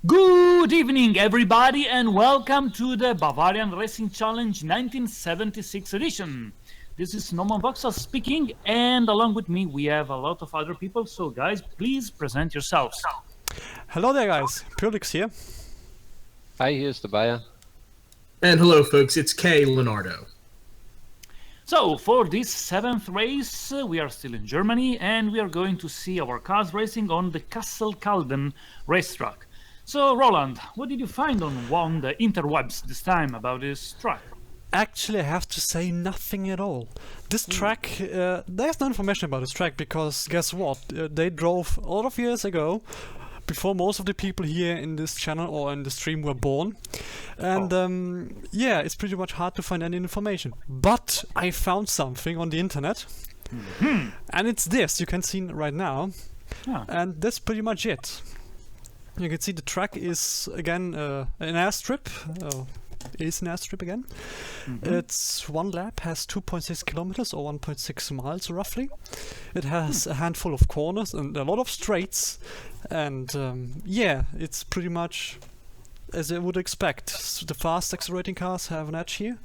Good evening, everybody, and welcome to the Bavarian Racing Challenge 1976 edition. This is Norman Voxel speaking, and along with me we have a lot of other people, so guys, please present yourselves. Hello there guys, Purlix here. Hi, here's the buyer. And hello folks, it's Kay Leonardo. So, for this 7th race, we are still in Germany, and we are going to see our cars racing on the Kassel-Calden racetrack. So, Roland, what did you find on the interwebs this time about this track? Actually, I have to say nothing at all. This track, there's no information about this track because guess what? They drove a lot of years ago, before most of the people here in this channel or in the stream were born. And yeah, it's pretty much hard to find any information. But I found something on the internet. And it's this, you can see right now. Yeah. And that's pretty much it. You can see the track is again an airstrip. Is an airstrip again. It's one lap, has 2.6 kilometers or 1.6 miles roughly. It has a handful of corners and a lot of straights. And yeah, it's pretty much as I would expect. The fast accelerating cars have an edge here.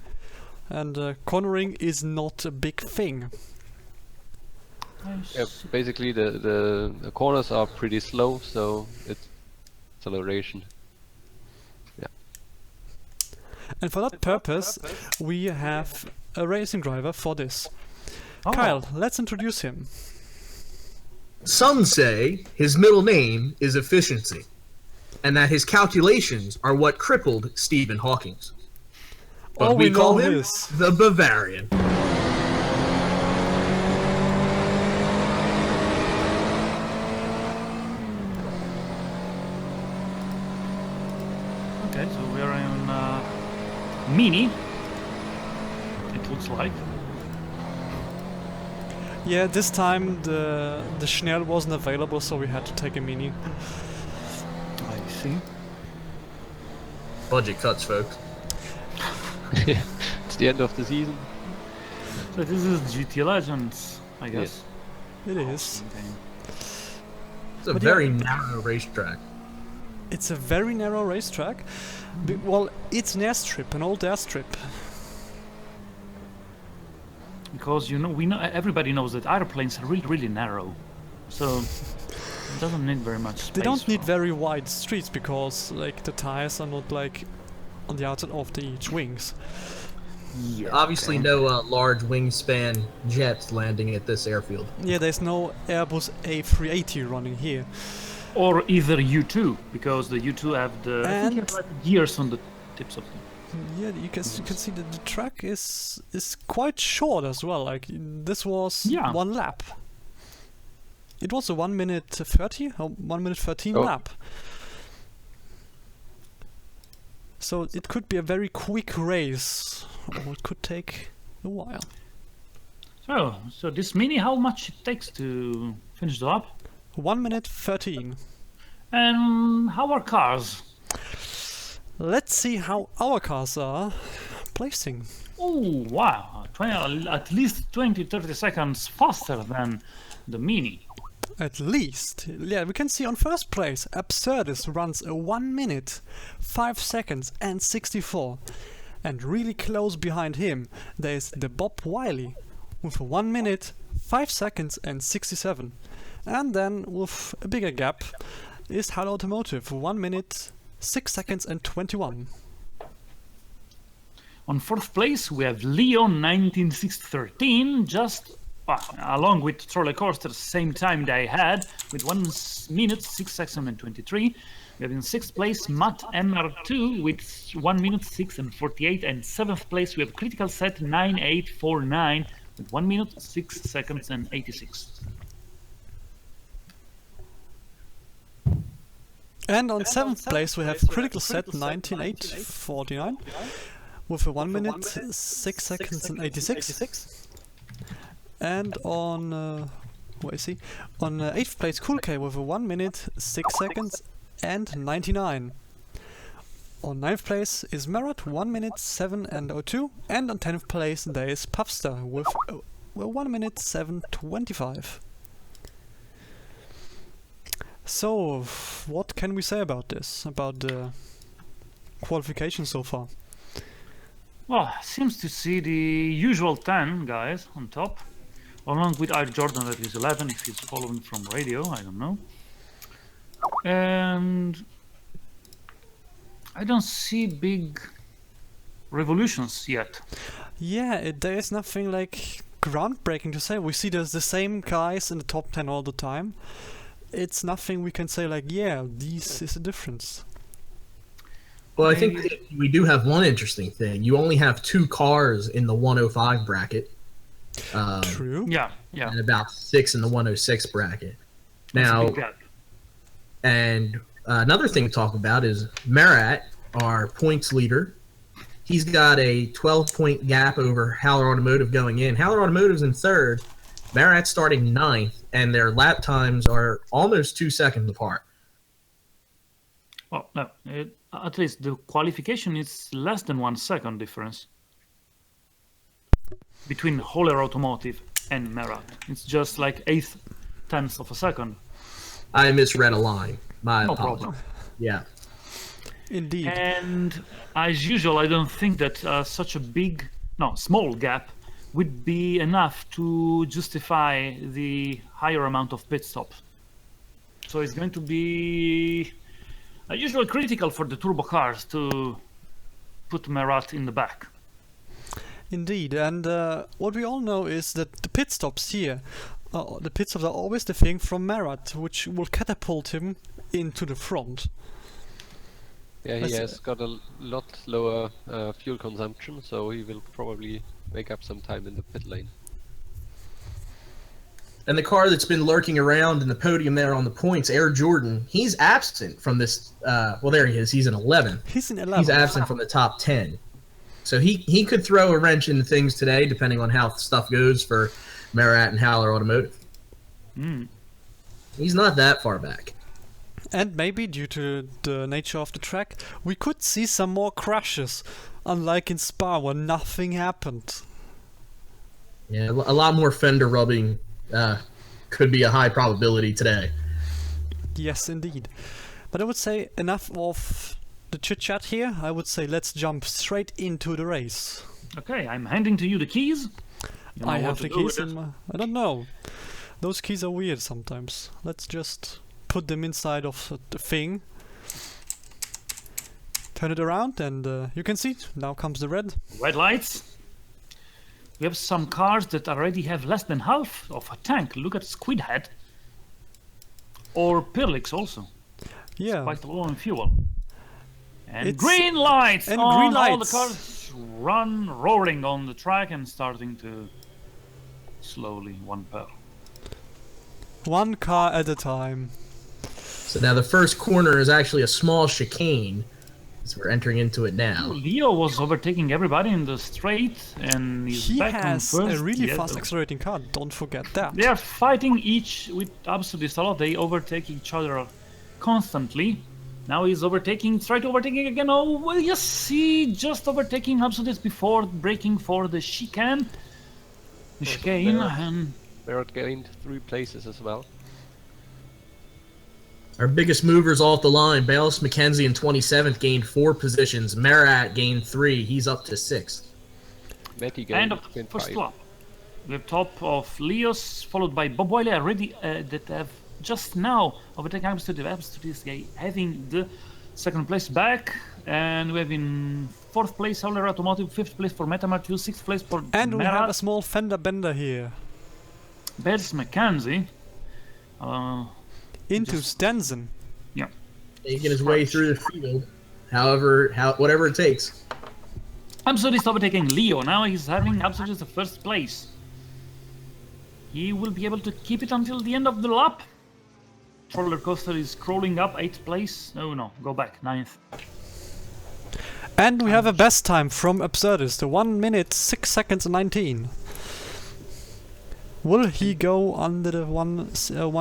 And cornering is not a big thing. Yeah, basically the corners are pretty slow, so it's acceleration. Yeah. And for that purpose, we have a racing driver for this. Kyle, let's introduce him. Some say his middle name is efficiency, and that his calculations are what crippled Stephen Hawking. But we call him the Bavarian. Okay, so we are in Mini, it looks like. Yeah, this time the Schnell wasn't available, so we had to take a Mini. I see. Budget cuts, folks. It's the end of the season. So this is GT Legends, I guess. It is. Okay. It's a But very yeah. narrow racetrack. It's a very narrow racetrack. Well, it's an airstrip, an old airstrip. Because everybody knows that airplanes are really narrow, so it doesn't need very much space. They don't need very wide streets because, like, the tires are not like on the outside of each wings. Yeah, Obviously, no large wingspan jets landing at this airfield. Yeah, there's no Airbus A380 running here. Or either U2, because the U2 have the I think And- have like gears on the tips of them. Yeah, you can see that the track is quite short as well. Like this was one lap. It was a 1 minute 30 or 1 minute 13 lap. So it could be a very quick race, or it could take a while. So this Mini, how much it takes to finish the lap? 1 minute 13. And how are cars? Let's see how our cars are placing. Oh wow, at least 20-30 seconds faster than the Mini. At least. Yeah, we can see on first place, Absurdis runs a 1 minute, 5 seconds and 64. And really close behind him, there's the Bob Wiley with a 1 minute, 5 seconds and 67. And then with a bigger gap is Hal Automotive, 1 minute, 6 seconds and 21. On 4th place we have Leon 19613, just along with Trolley Coaster, same time they had, with 1 minute, 6 seconds and 23. We have in 6th place Matt MR2 with 1 minute, 6 and 48, and 7th place we have Critical Set 9849 with 1 minute, 6 seconds and 86. And on 7th place we have Critical Set 19849 with a 1 minute, 6 seconds and 86. And on, where is he? On 8th place Cool K with a 1 minute, 6 seconds and 99. On 9th place is Marat, 1 minute, 7 and 02. And on 10th place there is Puffstar with 1 minute, 7:25. So, what can we say about this? About the qualification so far? Well, seems to see the usual 10 guys on top, along with Air Jordan that is 11 if he's following from radio, I don't know. And I don't see big revolutions yet. Yeah, there is nothing like groundbreaking to say. We see there's the same guys in the top 10 all the time. It's nothing we can say like, yeah, this is a difference. Well, I think we do have one interesting thing. You only have 2 cars in the 105 bracket. True. Yeah. And about 6 in the 106 bracket. That's a Now, big gap. and another thing to talk about is Marat, our points leader. He's got a 12-point gap over Haller Automotive going in. Haller Automotive's in 3rd. Marat's starting 9th, and their lap times are almost 2 seconds apart. Well, no, at least the qualification is less than 1 second difference between Haller Automotive and Marat. It's just like 0.8 of a second. I misread a line. My No apologies. problem. Yeah. Indeed. And as usual, I don't think that such a small gap would be enough to justify the higher amount of pit stops. So it's going to be usually critical for the turbo cars to put Marat in the back. Indeed, and what we all know is that the pit stops here, the pit stops are always the thing from Marat, which will catapult him into the front. Yeah, he That's- has got a lot lower fuel consumption, so he will probably make up some time in the pit lane. And the car that's been lurking around in the podium there on the points, Air Jordan, he's absent from this. Well, there he is. He's in 11. He's in 11. He's absent from the top 10. So he could throw a wrench into things today, depending on how stuff goes for Marat and Haller Automotive. He's not that far back. And maybe due to the nature of the track, we could see some more crashes, unlike in Spa where nothing happened. Yeah, a lot more fender rubbing could be a high probability today. Yes, indeed. But I would say enough of the chit-chat here. I would say let's jump straight into the race. Okay, I'm handing to you the keys. You know I what have to the do keys with in it. my... I don't know. Those keys are weird sometimes. Let's just put them inside of the thing. Turn it around and you can see, now comes the red. Red lights. We have some cars that already have less than half of a tank. Look at Squidhead. Or Pirlix also. Yeah. Quite low on fuel. And It's- green lights! and on green all the lights. cars run roaring on the track and starting to slowly one per. One car at a time. So now the first corner is actually a small chicane, as we're entering into it now. Leo was overtaking everybody in the straight and he's He back has on first. a really Yeah, fast accelerating car, don't forget that. They are fighting each with Absolute a lot. They overtake each other constantly. Now he's overtaking, tried overtaking again. Oh, well, you see, just overtaking Absolute before braking for the chicane. The chicane, and Barrett gained 3 places as well. Our biggest movers off the line, Bayless McKenzie in 27th gained 4 positions. Marat gained 3. He's up to 6th. Matty end gained of the 5. first lap. The top of Leos, followed by Bob Wiley, already that have just now overtaken Absolute. Absolute is having the second place back, and we have in 4th place Howler Automotive, 5th place for Metamart 2, 6th place for And we have a Marat, small fender bender here. Bears McKenzie. Into Stenson. Yeah. Making his way through the field, whatever it takes. Absolute is overtaking Leo. Now he's having Absolute the first place. He will be able to keep it until the end of the lap. Roller coaster is crawling up 8th place. No, go back, 9th. And we have a best time from Absurdist, 1 minute 6 seconds and 19. Will he go under the 1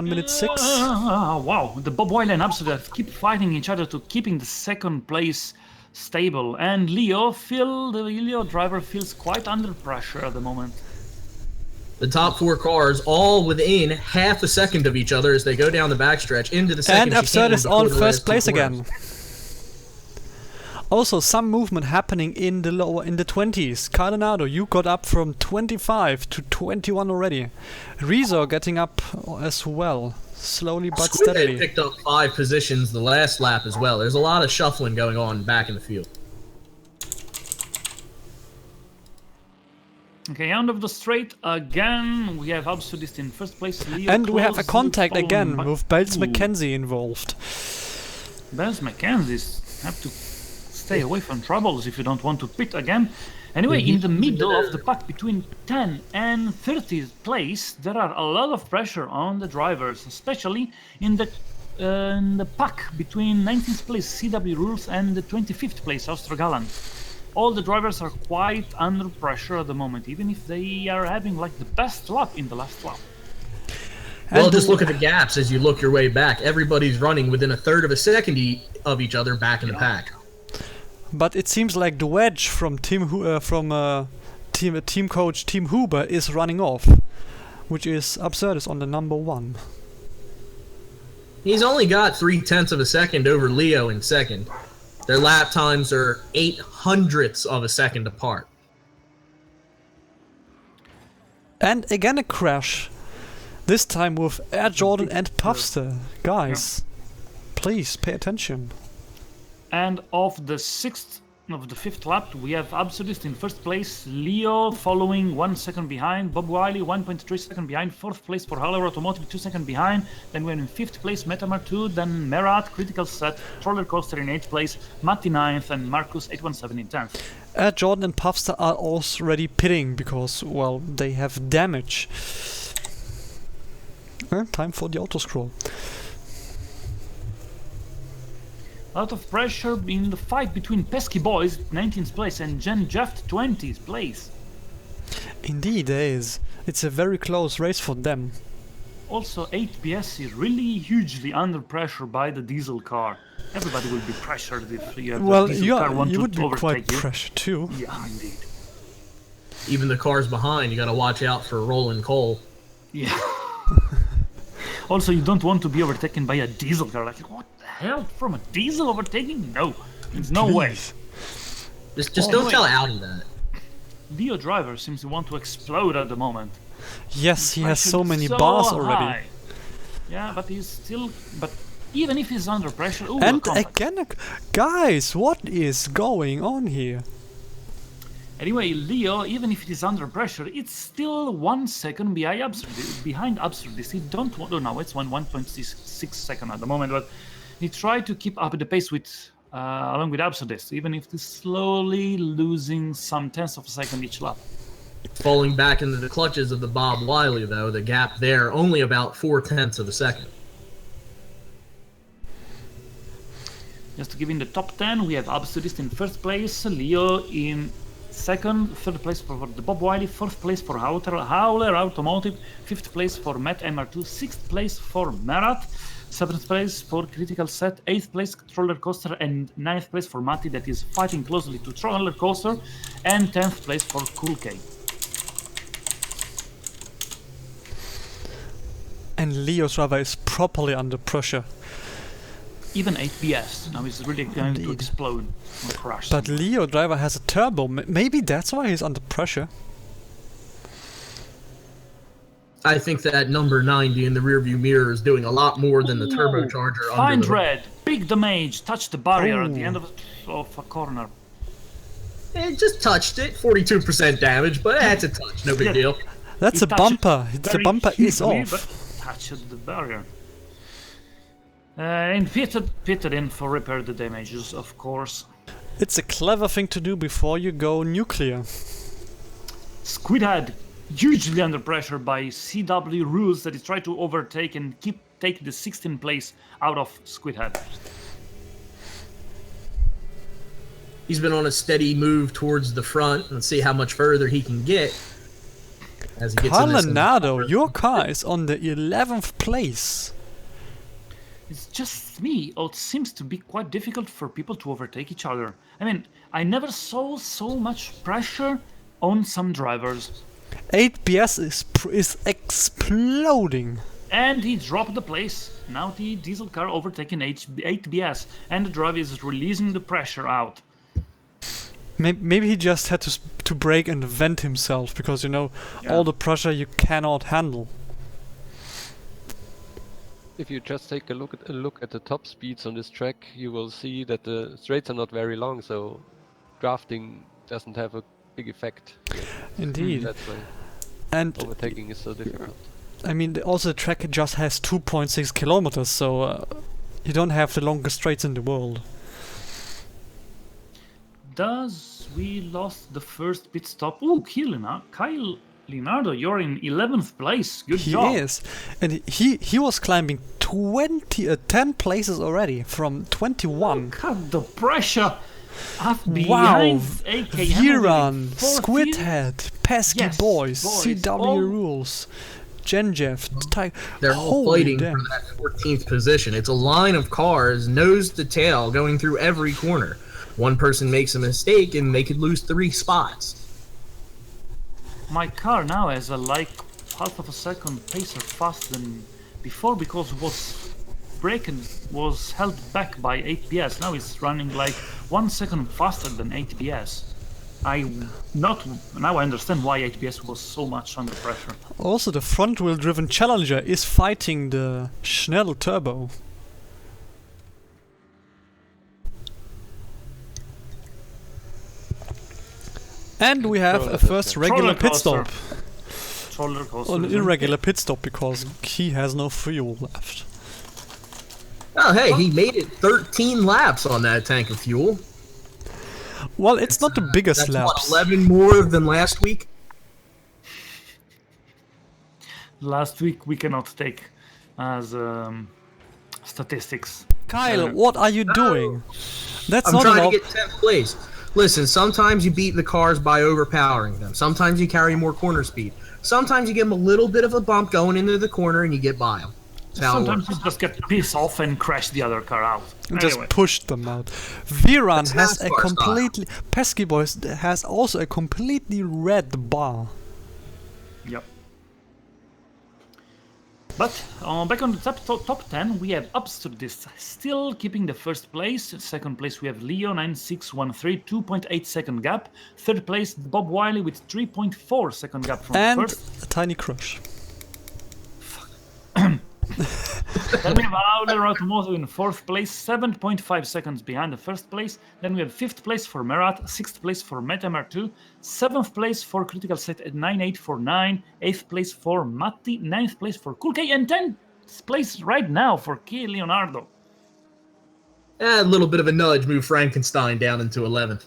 minute 6? Wow, the Bob Wiley and Absolute keep fighting each other to keeping the second place stable. And the Leo driver feels quite under pressure at the moment. The top 4 cars all within half a second of each other as they go down the backstretch into the second. And Absurd is on first place corners. again. Also, some movement happening in the 20s. Cardinado, you got up from 25 to 21 already. Rezo getting up as well, slowly but Squid steadily. picked up 5 positions the last lap as well. There's a lot of shuffling going on back in the field. Okay, end of the straight again. We have Absurdist in first place. Leo And we have a close, contact following again by- with Bells Ooh. McKenzie involved. Bells McKenzie's have to stay away from troubles if you don't want to pit again. Anyway, in the middle of the pack between 10 and 30th place, there are a lot of pressure on the drivers, especially in the pack between 19th place CW Rules and the 25th place Austrogalant. All the drivers are quite under pressure at the moment, even if they are having like the best lap in the last lap. Well, And just look at the gaps as you look your way back. Everybody's running within a third of a second of each other back in the pack. But it seems like the wedge from team coach Team Huber is running off, which is Absurdist on the number 1. He's only got 0.3 of a second over Leo in second. Their lap times are 0.08 of a second apart. And again a crash. This time with Air Jordan and Puffster. Guys, please pay attention. And of the fifth lap, we have Absurdist in first place, Leo following 1 second behind, Bob Wiley 1.3 seconds behind, fourth place for Haller Automotive 2 seconds behind, then we're in fifth place, Metamar 2, then Merat, Critical Set, Roller Coaster in 8th place, Matti 9th, and Marcus 817 in 10th. Air Jordan and Puffster are already pitting because, well, they have damage. Time for the auto scroll. A lot of pressure in the fight between Pesky Boys, 19th place, and Gen Jeff, 20th place. Indeed, it is. It's a very close race for them. Also, 8PS is really hugely under pressure by the diesel car. Everybody will be pressured if you have Well, the diesel car want you to would be quite overtake you. pressured too. Yeah, indeed. Even the cars behind, you gotta watch out for Roland Cole. Yeah. Also, you don't want to be overtaken by a diesel car. Like, what the hell? From a diesel overtaking? No. There's no way. Just don't tell Audi that. Leo driver seems to want to explode at the moment. Yes, he has so Pressure many so bars already. high. Yeah, but he's still... But even if he's under pressure... Ooh, a And contact. again, guys, what is going on here? Anyway, Leo, even if it is under pressure, it's still 1 second behind Absurdist. He don't want... Oh, no, it's 1.6 second at the moment, but he tried to keep up the pace with... along with Absurdist, even if he's slowly losing some tenths of a second each lap. Falling back into the clutches of the Bob Wiley, though, the gap there only about 0.4 of a second. Just to give in the top 10, we have Absurdist in first place, Leo in second, third place for the Bob Wiley, fourth place for Howler Automotive, fifth place for Matt MR2, sixth place for Merat, seventh place for Critical Set, eighth place Roller Coaster, and ninth place for Matti that is fighting closely to Roller Coaster, and 10th place for Cool K. And Leo's driver is properly under pressure. Even 8BS now is really going to Indeed. explode or crash. But Leo driver has a turbo. Maybe that's why he's under pressure. I think that number 90 in the rearview mirror is doing a lot more than the turbocharger Find under the... red, big damage, touch the barrier at the end of a corner. It just touched it, 42% damage, but that's a touch, no big Yeah. deal. That's He a touched bumper. it The very bumper is hugely, off. but touched the barrier. And pitted in for repair the damages, of course. It's a clever thing to do before you go nuclear. Squidhead, hugely under pressure by CW rules that he tried to overtake and take the 16th place out of Squidhead. He's been on a steady move towards the front and see how much further he can get as he gets in this. Calanado, your car is on the 11th place. It's just me, or it seems to be quite difficult for people to overtake each other. I mean, I never saw so much pressure on some drivers. 8BS is exploding. And he dropped the place. Now the diesel car overtaking 8BS, and the driver is releasing the pressure out. Maybe he just had to brake and vent himself, because you know all the pressure you cannot handle. If you just take a look at the top speeds on this track, you will see that the straights are not very long, so drafting doesn't have a big effect. Indeed. That's why And overtaking is so difficult. I mean, also the track just has 2.6 kilometers, so you don't have the longest straights in the world. We lost the first pit stop. Ooh, Kyle Leonardo, you're in 11th place. Good job. He is. And he was climbing 10 places already from 21. God, the pressure. Wow. AK Viran, 14. Squidhead, Pesky Yes, Boys, boys, CW all- Rules, Genjeff, They're all Holy fighting damn. for that 14th position. It's a line of cars, nose to tail, going through every corner. One person makes a mistake and they could lose 3 spots. My car now has a half of a second pacer faster than before, because was held back by 8BS. Now it's running like 1 second faster than 8BS. Now I understand why 8BS was so much under pressure. Also, the front-wheel driven Challenger is fighting the Schnell Turbo. And we have a first regular pit stop. Roller coaster. An irregular pit stop because he has no fuel left. Oh, hey, he made it 13 laps on that tank of fuel. Well, it's not the biggest That's laps. what, 11 more than last week? Last week we cannot take as statistics. Kyle, what are you doing? That's I'm not trying enough. to get 10th place. Listen, sometimes you beat the cars by overpowering them. Sometimes you carry more corner speed. Sometimes you give them a little bit of a bump going into the corner and you get by them. Sometimes you just get pissed off and crash the other car out. Just Anyway. pushed them out. Viran That's has a NASCAR style. completely... Pesky Boys has also a completely red bar. Yep. But back on the top 10, we have Absurdist still keeping the first place. Second place, we have Leo 9613, 2.8 second gap. Third place, Bob Wiley with 3.4 second gap from And first. a tiny crush. Then we have Auler Automotive in fourth place, 7.5 seconds behind the first place. Then we have fifth place for Merat, sixth place for MetaMR2, seventh place for Critical Set at 9849, eighth place for Matti, ninth place for Cool K, and 10th place right now for Key Leonardo. A little bit of a nudge moved Frankenstein down into 11th.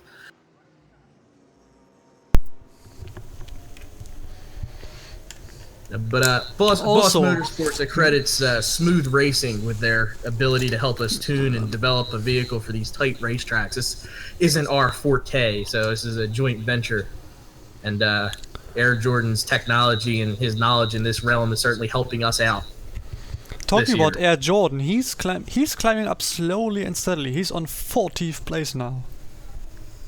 But Boss Motorsports accredits Smooth Racing with their ability to help us tune and develop a vehicle for these tight racetracks. This isn't our forte, so this is a joint venture. And Air Jordan's technology and his knowledge in this realm is certainly helping us out. Talking about Air Jordan, he's climbing up slowly and steadily. He's on 40th place now.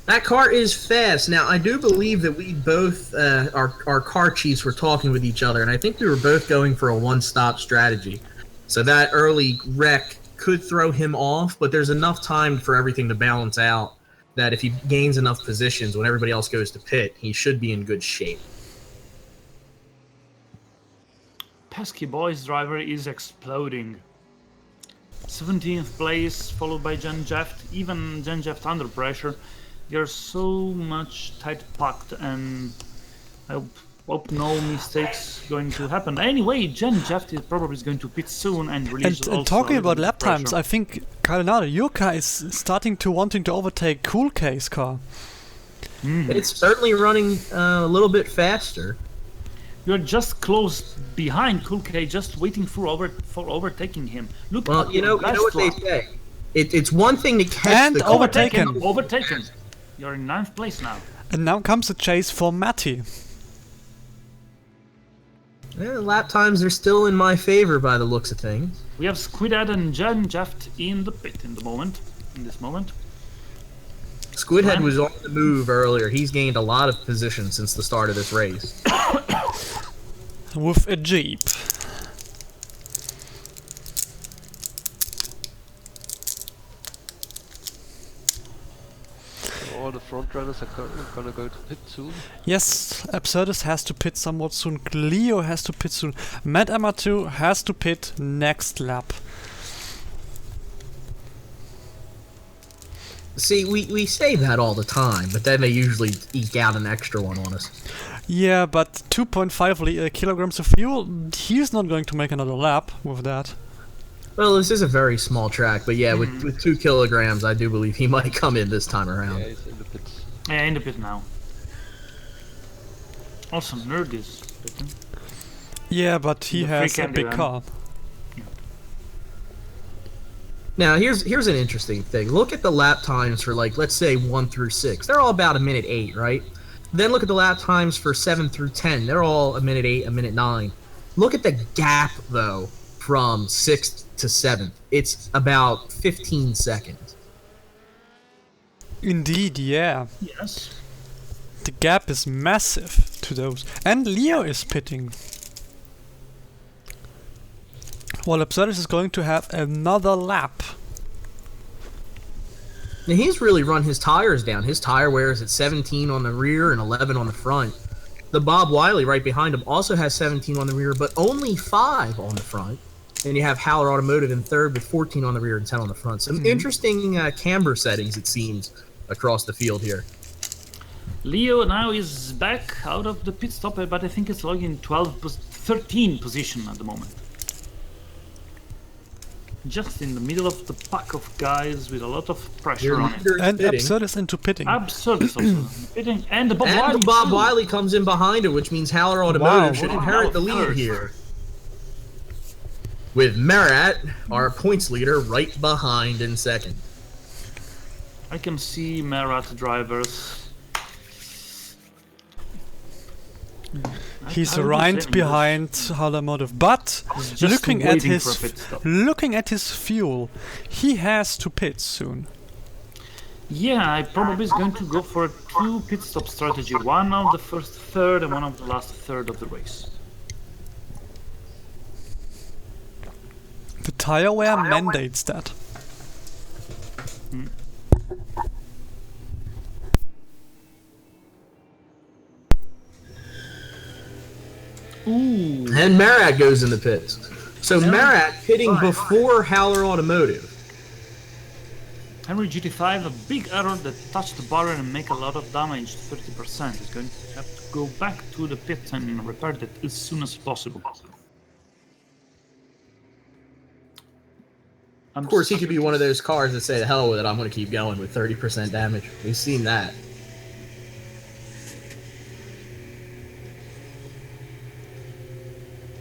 That car is fast. Now, I do believe that we both, our car chiefs were talking with each other, and I think we were both going for a one-stop strategy. So that early wreck could throw him off, but there's enough time for everything to balance out that if he gains enough positions when everybody else goes to pit, he should be in good shape. Pesky Boys driver is exploding. 17th place, followed by Jen Jeft. Even Jen Jeft under pressure. They're so much tight packed, and I hope no mistakes going to happen. Anyway, Jen Jeft is probably going to pit soon and release. And talking about lap times, I think Leonardo, your car is starting to wanting to overtake Cool K's car. It's certainly running a little bit faster. You're just close behind Cool K, just waiting for overtaking him. Look, Well, at you know what they say. It's one thing to catch And the car. overtaken. You're in 9th place now. And now comes the chase for Matti. Lap times are still in my favor by the looks of things. We have Squidhead and Jen Jeft in the pit in this moment. Squidhead was on the move earlier. He's gained a lot of position since the start of this race. With a Jeep. All the front runners are gonna go to pit soon. Yes, Absurdus has to pit somewhat soon. Leo has to pit soon. Mad Amateur has to pit next lap. See, we say that all the time, but then they usually eke out an extra one on us. Yeah, but 2.5 kilograms of fuel, he's not going to make another lap with that. Well, this is a very small track, but yeah, with 2 kilograms, I do believe he might come in this time around. Yeah, he's in the pits. Yeah, in the pit now. Also, Nerd is pitting. Yeah, but he The has free a candy big van. car. Now, here's an interesting thing. Look at the lap times for, like, let's say 1 through 6. They're all about 1:08, right? Then look at the lap times for 7 through 10. They're all 1:08, 1:09. Look at the gap, though, from 6th to 7th. It's about 15 seconds. Indeed, yeah. Yes. The gap is massive to those. And Leo is pitting. Well, Absurdus is going to have another lap. Now, he's really run his tires down. His tire wear is at 17 on the rear and 11 on the front. The Bob Wiley right behind him also has 17 on the rear, but only 5 on the front. And you have Haller Automotive in third with 14 on the rear and 10 on the front. Some interesting camber settings, it seems, across the field here. Leo now is back out of the pit stop, but I think it's logging 13 position at the moment. Just in the middle of the pack of guys with a lot of pressure on it. And Absurdus into pitting. Absurdus also pitting, and the Bob Wiley. And the Bob too. Wiley comes in behind it, which means Haller Automotive should inherit the lead Third. here. With Marat, our points leader, right behind in second. I can see Marat drivers. He's I would right say behind Automotive, but just looking at waiting for a pit stop. his fuel, he has to pit soon. Yeah, I probably is going to go for a 2 pit stop strategy. One of the first third and one of the last third of the race. The tire wear mandates that. Ooh. And Marat goes in the pits. So Marat pitting before Haller Automotive. Henry GT5, a big error that touched the barrier and make a lot of damage, 30%. He's going to have to go back to the pit and repair that as soon as possible. Of course, he could be one of those cars that say, the hell with it, I'm going to keep going with 30% damage. We've seen that.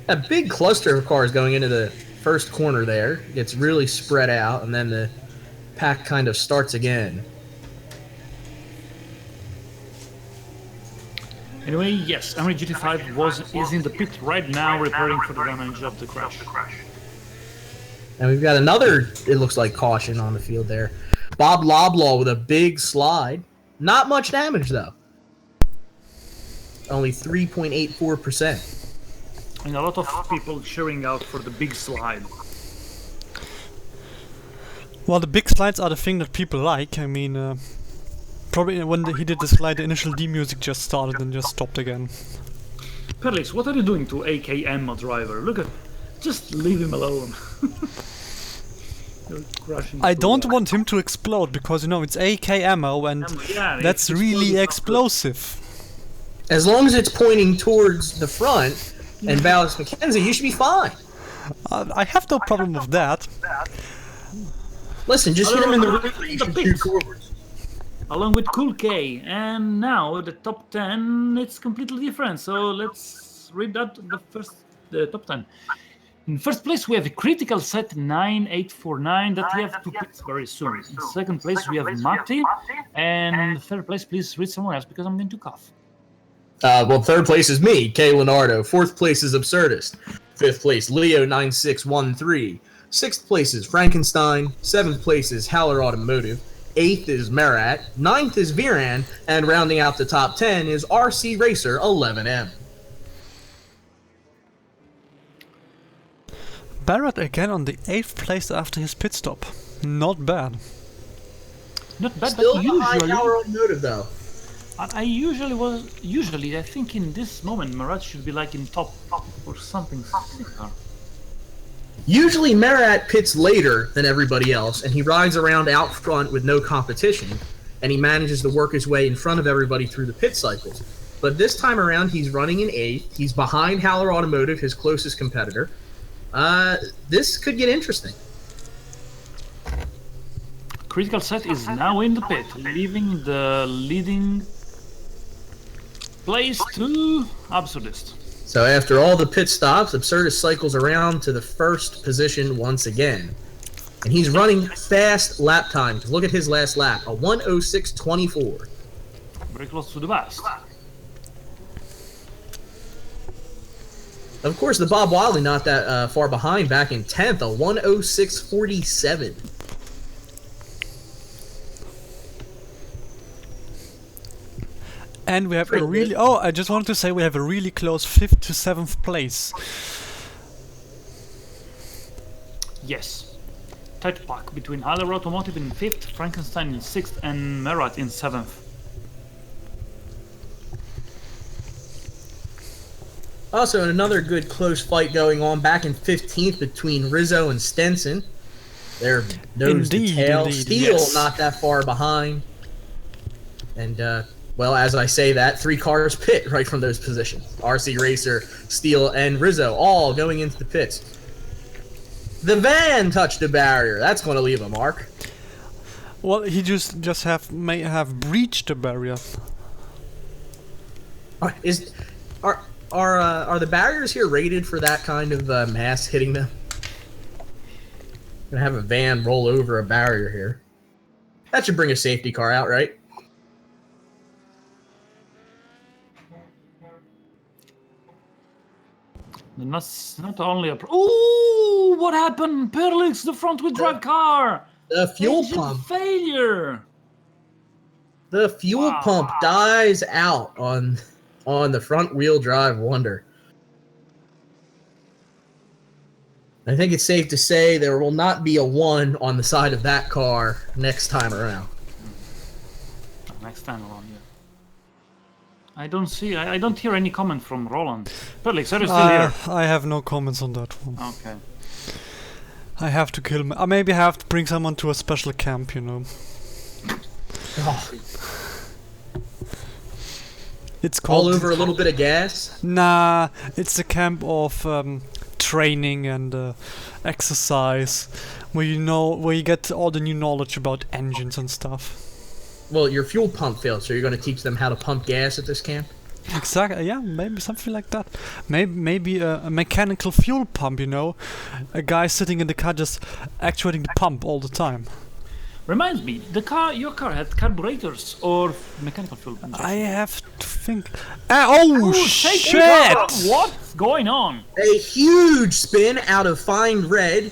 A big cluster of cars going into the first corner there. Gets really spread out, and then the pack kind of starts again. Anyway, yes, Henry GT5 is in the pit right now, repairing for the damage of the crash. And we've got another, it looks like, caution on the field there. Bob Loblaw with a big slide. Not much damage, though. Only 3.84%. And a lot of people cheering out for the big slide. Well, the big slides are the thing that people like. I mean, probably when he did the slide, the initial D music just started and just stopped again. Perlix, what are you doing to AKM a driver? Look at, just leave him alone. You're crashing I through don't that. want him to explode because, you know, it's AK ammo and Yeah, that's it's really explosive. explosive. As long as it's pointing towards the front and Ballas McKenzie, you should be fine. I have no problem with that. Listen, just hit him in the Hello, rear. You the should pits. shoot forwards. Along with Cool K, and now the top 10, it's completely different. So let's read that the top 10. In first place, we have a critical set 9849 that we have to pit very soon. In second place, we have Matti, and in third place, please read somewhere else because I'm going to cough. Well, third place is me, Kay Leonardo. Fourth place is Absurdist. Fifth place, Leo 9613. Sixth place is Frankenstein. Seventh place is Haller Automotive. 8th is Marat, 9th is Viran, and rounding out the top 10 is RC Racer 11M. Barrett again on the 8th place after his pit stop. Not bad. Not bad, Still but behind usually, our automotive though. usually I think in this moment Marat should be like in top or something similar. Usually Marat pits later than everybody else, and he rides around out front with no competition, and he manages to work his way in front of everybody through the pit cycles. But this time around, he's running in 8th. He's behind Haller Automotive, his closest competitor. This could get interesting. Critical Set is now in the pit, leaving the leading place to Absurdist. So after all the pit stops, Absurdist cycles around to the first position once again. And he's running fast lap times. Look at his last lap, a 1:06.24. Very close to the best. Of course, the Bob Wiley not that far behind, back in 10th, a 1:06.47. And we have a really... Oh, I just wanted to say we have a really close 5th to 7th place. Yes. Tight pack between Haller Automotive in 5th, Frankenstein in 6th, and Marat in 7th. Also, another good close fight going on back in 15th between Rizzo and Stenson. They're nose to tail. Steele yes. not that far behind. And, well, as I say that, 3 cars pit right from those positions. RC Racer, Steele, and Rizzo all going into the pits. The van touched the barrier. That's going to leave a mark. Well, he may have breached the barrier. Are the barriers here rated for that kind of mass hitting them? Gonna have a van roll over a barrier here. That should bring a safety car out, right? Not only a... Ooh! What happened? Perlix, the front-wheel drive car! The fuel Engine pump. failure! The fuel pump dies out on the front-wheel drive Wonder. I think it's safe to say there will not be a 1 on the side of that car next time around. Next time around, yeah. I don't hear any comment from Roland. Perlix, are you still here? I have no comments on that one. Okay. I have to kill him. I maybe have to bring someone to a special camp, you know. Oh. It's called... All over a little bit of gas? Nah, it's a camp of training and exercise, where you get all the new knowledge about engines and stuff. Well, your fuel pump failed, so you're going to teach them how to pump gas at this camp? Exactly, yeah, maybe something like that. Maybe a mechanical fuel pump, you know? A guy sitting in the car just actuating the pump all the time. Reminds me, your car had carburetors or mechanical fuel injection? I have to think... oh shit! What's going on? A huge spin out of fine red,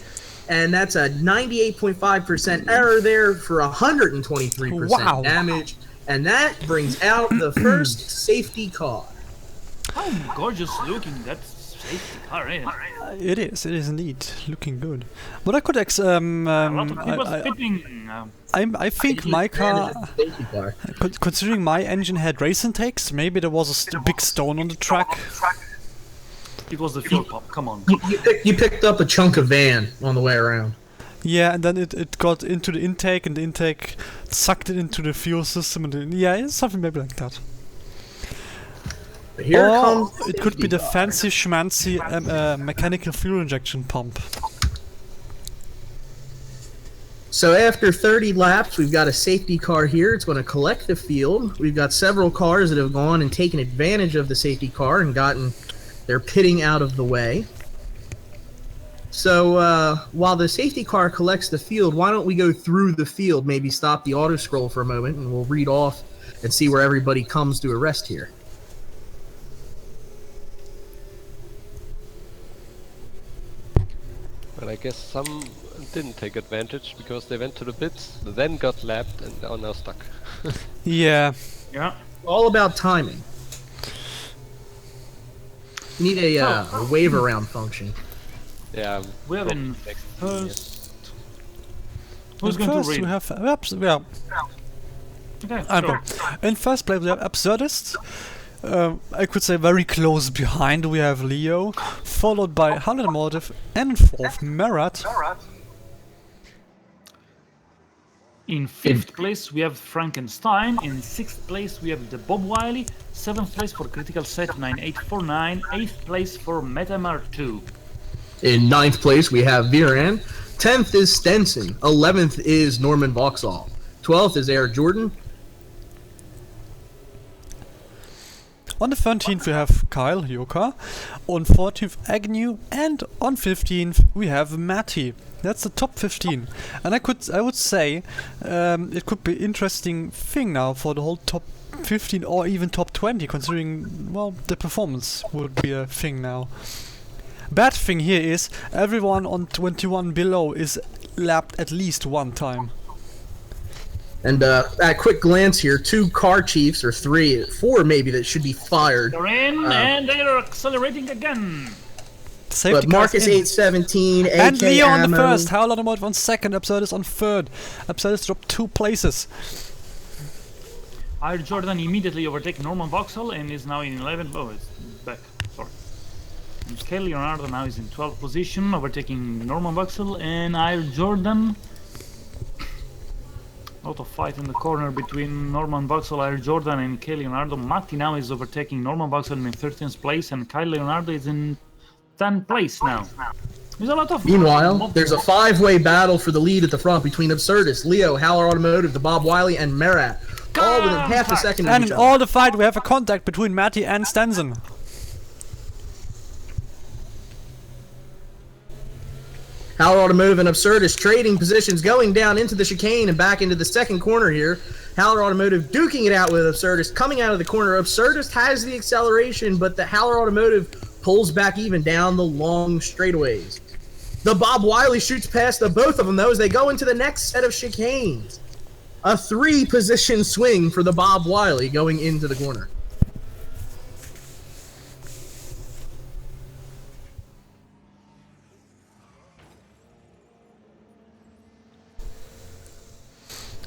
and that's a 98.5% error there for 123% damage, and that brings out the first safety car. How gorgeous looking that safety car is. It is indeed looking good. But I could a lot of people spitting. I think my car, considering my engine had race intakes, maybe there was a big stone on the track. It was the fuel pump, come on. You picked up a chunk of van on the way around. Yeah, and then it got into the intake, and the intake sucked it into the fuel system, and yeah, it's something maybe like that. Here comes it could be the fancy schmancy mechanical fuel injection pump. So after 30 laps, we've got a safety car here. It's going to collect the field. We've got several cars that have gone and taken advantage of the safety car and gotten their pitting out of the way. So while the safety car collects the field, why don't we go through the field, maybe stop the auto scroll for a moment, and we'll read off and see where everybody comes to a rest here. But I guess some didn't take advantage because they went to the pits, then got lapped and are now stuck. Yeah. Yeah. All about timing. You need a wave around function. Yeah. We have in next first. Who's In going first to read? we have Okay, I'm sure. going. In first place we have Absurdists. I could say very close behind we have Leo, followed by Harlan Motive, and fourth Marat. In fifth place we have Frankenstein. In sixth place we have the Bob Wiley. Seventh place for Critical Set 9849. Eighth place for Metamar 2. In ninth place, we have Bavarian. 10th is Stenson. 11th is Norman Vauxhall. 12th is Air Jordan. On the 13th we have Kyle Yoka, on 14th Agnew, and on 15th we have Matty. That's the top 15, and I would say it could be interesting thing now for the whole top 15 or even top 20, considering well the performance would be a thing now. Bad thing here is everyone on 21 below is lapped at least one time. And at a quick glance here, 2 car chiefs, or 4 maybe, that should be fired. They're in and they're accelerating again. Safety But Marcus cars in. 817, AK And Leo on the Ammo. first, Howler Automotive on second, Absurdist on third. Absurdist dropped 2 places. Air Jordan immediately overtaking Norman Vauxhall and is now in 11th. Oh, it's back. Sorry. And Kyle Leonardo now is in 12th position, overtaking Norman Vauxhall and Air Jordan. A lot of fight in the corner between Norman Vauxhall, Air Jordan, and Kyle Leonardo. Matti now is overtaking Norman Vauxhall in 13th place, and Kyle Leonardo is in 10th place now. There's a lot of. Meanwhile, there's a 5-way battle for the lead at the front between Absurdist, Leo, Haller Automotive, the Bob Wiley, and Marat. All within half a second of And each in other. all the fight we have a contact between Matty and Stenson. Haller Automotive and Absurdist trading positions going down into the chicane and back into the second corner here. Haller Automotive duking it out with Absurdist coming out of the corner. Absurdist has the acceleration, but the Haller Automotive pulls back even down the long straightaways. The Bob Wiley shoots past the both of them, though, as they go into the next set of chicanes. A 3-position swing for the Bob Wiley going into the corner.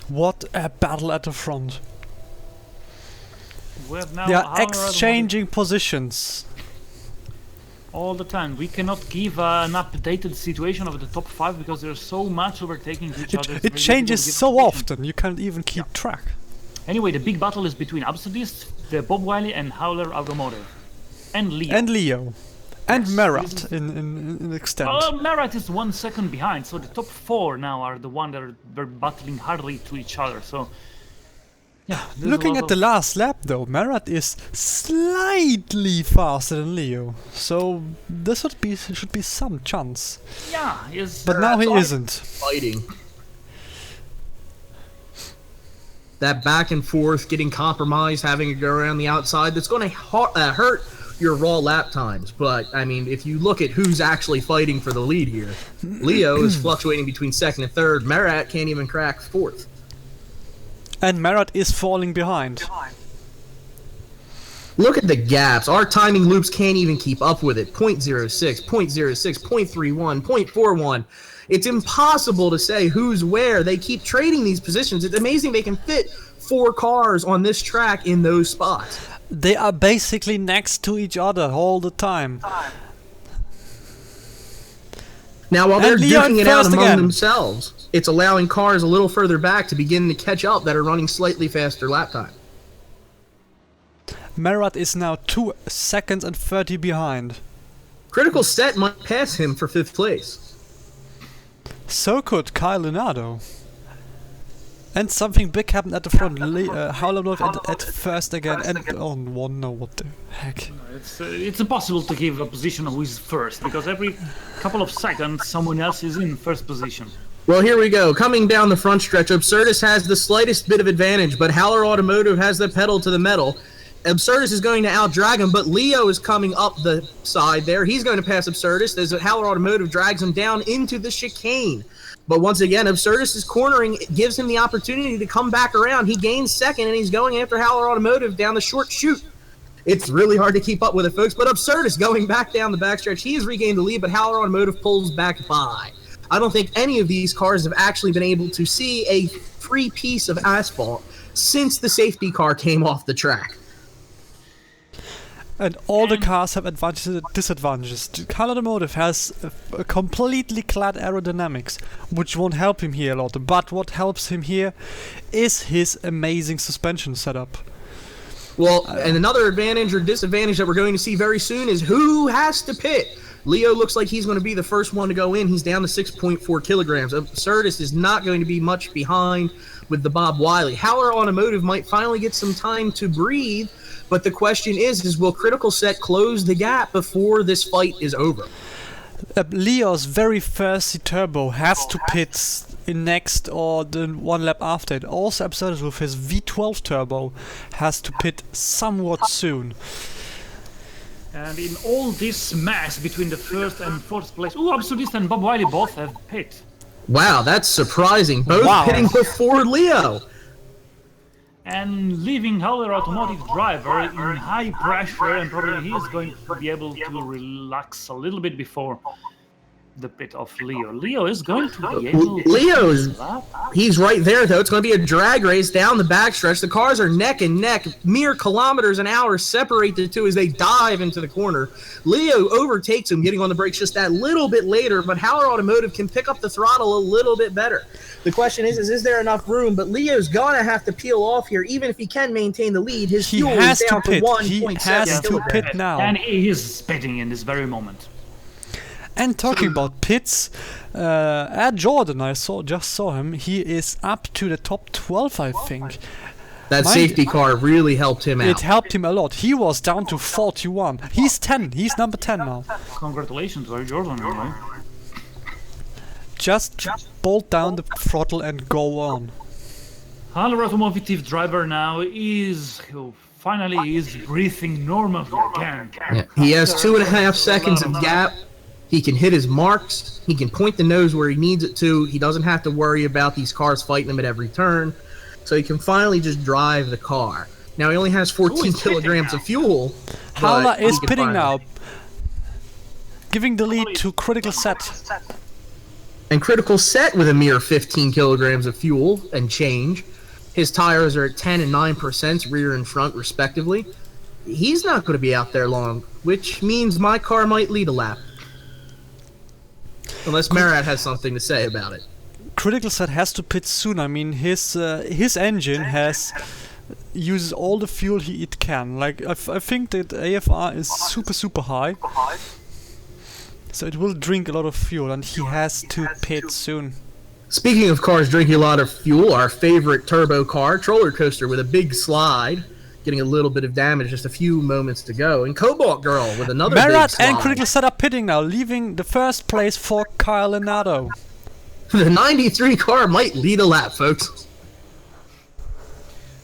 What a battle at the front. We have now They are Haller exchanging positions. all the time. We cannot give an updated situation of the top 5 because there's so much overtaking each other. It's It very changes difficult so to give a position. often, you can't even keep track. Anyway, the big battle is between Absurdist, the Bob Wiley, and Howler Automotive. And Leo. And Leo. And Yes, Marat this is- in extent. Marat is 1 second behind, so the top 4 now are the one that are battling hardly to each other. So, yeah. there's a Looking lot at the of- last lap though, Marat is slightly faster than Leo. So there should be some chance. Yeah, is. But now he Marat's isn't. Fighting. That back and forth, getting compromised, having to go around the outside, that's going to hurt your raw lap times. But, I mean, if you look at who's actually fighting for the lead here, Leo is fluctuating between second and third. Marat can't even crack fourth. And Marat is falling behind. Look at the gaps. Our timing loops can't even keep up with it. 0.06, 0.06, 0.31, 0.41. It's impossible to say who's where. They keep trading these positions. It's amazing they can fit 4 cars on this track in those spots. They are basically next to each other all the time. Now, while they're And Leon duking it out first among again. themselves, it's allowing cars a little further back to begin to catch up that are running slightly faster lap time. Marat is now 2 seconds and 30 behind. Critical Set might pass him for 5th place. So could Kyle Leonardo. And something big happened at the front. Howler at first again and on 1. No, what the heck? It's impossible to give a position of who is first because every couple of seconds someone else is in first position. Well, here we go. Coming down the front stretch, Absurdist has the slightest bit of advantage, but Haller Automotive has the pedal to the metal. Absurdus is going to out-drag him, but Leo is coming up the side there. He's going to pass Absurdus as Howler Automotive drags him down into the chicane. But once again, Absurdus' cornering gives him the opportunity to come back around. He gains second, and he's going after Howler Automotive down the short chute. It's really hard to keep up with it, folks, but Absurdus going back down the backstretch. He has regained the lead, but Howler Automotive pulls back by. I don't think any of these cars have actually been able to see a free piece of asphalt since the safety car came off the track. And all the cars have advantages and disadvantages. Howler Automotive has a completely clad aerodynamics, which won't help him here a lot. But what helps him here is his amazing suspension setup. Well, and another advantage or disadvantage that we're going to see very soon is who has to pit. Leo looks like he's going to be the first one to go in. He's down to 6.4 kilograms. Absurdus is not going to be much behind with the Bob Wiley. Howler Automotive might finally get some time to breathe, but the question is will Critical Set close the gap before this fight is over? Leo's very first turbo has to pit in next or the one lap after it. Also Absurdus with his V12 turbo has to pit somewhat soon. And in all this mess between the first and fourth place, Absurdus and Bob Wiley both have pit. Wow, that's surprising. Both pitting before Leo. And leaving Howler Automotive driver in high pressure, and probably he is going to be able to relax a little bit before the pit of Leo. Leo is going to be able he's right there, though. It's going to be a drag race down the backstretch. The cars are neck and neck. Mere kilometers an hour separate the two as they dive into the corner. Leo overtakes him, getting on the brakes just that little bit later, but Howler Automotive can pick up the throttle a little bit better. The question is there enough room? But Leo's going to have to peel off here, even if he can maintain the lead. His fuel is down to 1.7 kilograms. Pit now. And he is pitting in this very moment. And talking about pits, Ed Jordan, I just saw him. He is up to the top 12, I think. That safety car really helped him out. It helped him a lot. He was down to 41. He's 10. He's number 10 now. Congratulations, Ed Jordan. Anyway. Just bolt down the throttle and go on. Howler Automotive driver now finally is breathing normally again. Yeah. He has 2.5 seconds of gap. He can hit his marks. He can point the nose where he needs it to. He doesn't have to worry about these cars fighting him at every turn. So he can finally just drive the car. Now he only has 14 kilograms of fuel. Howler is pitting now, giving the lead to Critical Set. And Critical Set with a mere 15 kilograms of fuel and change. His tires are at 10 and 9% rear and front respectively. He's not going to be out there long, which means my car might lead a lap. Unless Marat has something to say about it. Critical Set has to pit soon. I mean, his engine uses all the fuel it can. Like I think that AFR is super high, so it will drink a lot of fuel, and he has to pit soon. Speaking of cars drinking a lot of fuel, our favorite turbo car, Troller Coaster, with a big slide, getting a little bit of damage, just a few moments to go. And Cobalt Girl with another big Marat slide. and Critical Set are pitting now, leaving the first place for Kyle Leonardo. The 93 car might lead a lap, folks.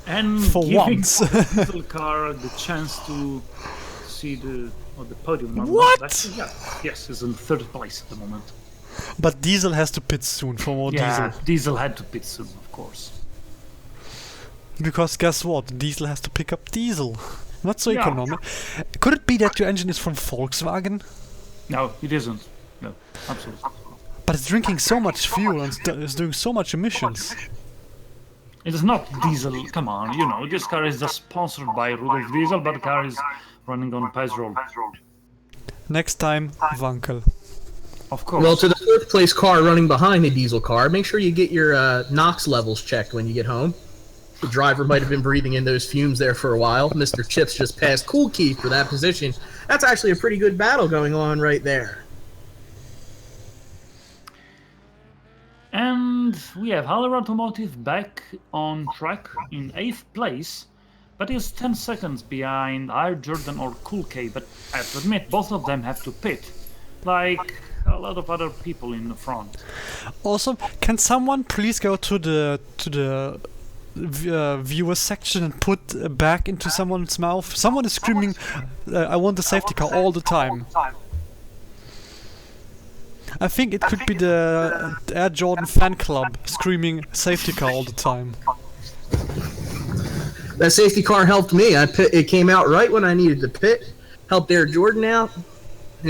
And for giving once. the little car the chance to see the podium. What? Yes, he's in third place at the moment. But Diesel has to pit soon for more Diesel. Diesel had to pit soon, of course. Because guess what? Diesel has to pick up Diesel. Not so economic. Could it be that your engine is from Volkswagen? No, it isn't. No, absolutely. But it's drinking so much fuel and it's doing so much emissions. It is not diesel. Come on, this car is just sponsored by Rudolf Diesel, but the car is running on petrol. Next time, Wankel. Of course. Well, to the fourth place car running behind the diesel car, make sure you get your NOx levels checked when you get home. The driver might have been breathing in those fumes there for a while. Mr. Chips just passed Cool Key for that position. That's actually a pretty good battle going on right there. And we have Howler Automotive back on track in 8th place, but is 10 seconds behind Air Jordan or Cool K. But I have to admit, both of them have to pit, like a lot of other people in the front. Also, can someone please go to the viewer section and put a bag into someone's mouth. Someone is screaming, I want a safety car all the time. I think it could be the Air Jordan fan club screaming safety car all the time. That safety car helped me. It came out right when I needed to pit. Helped Air Jordan out.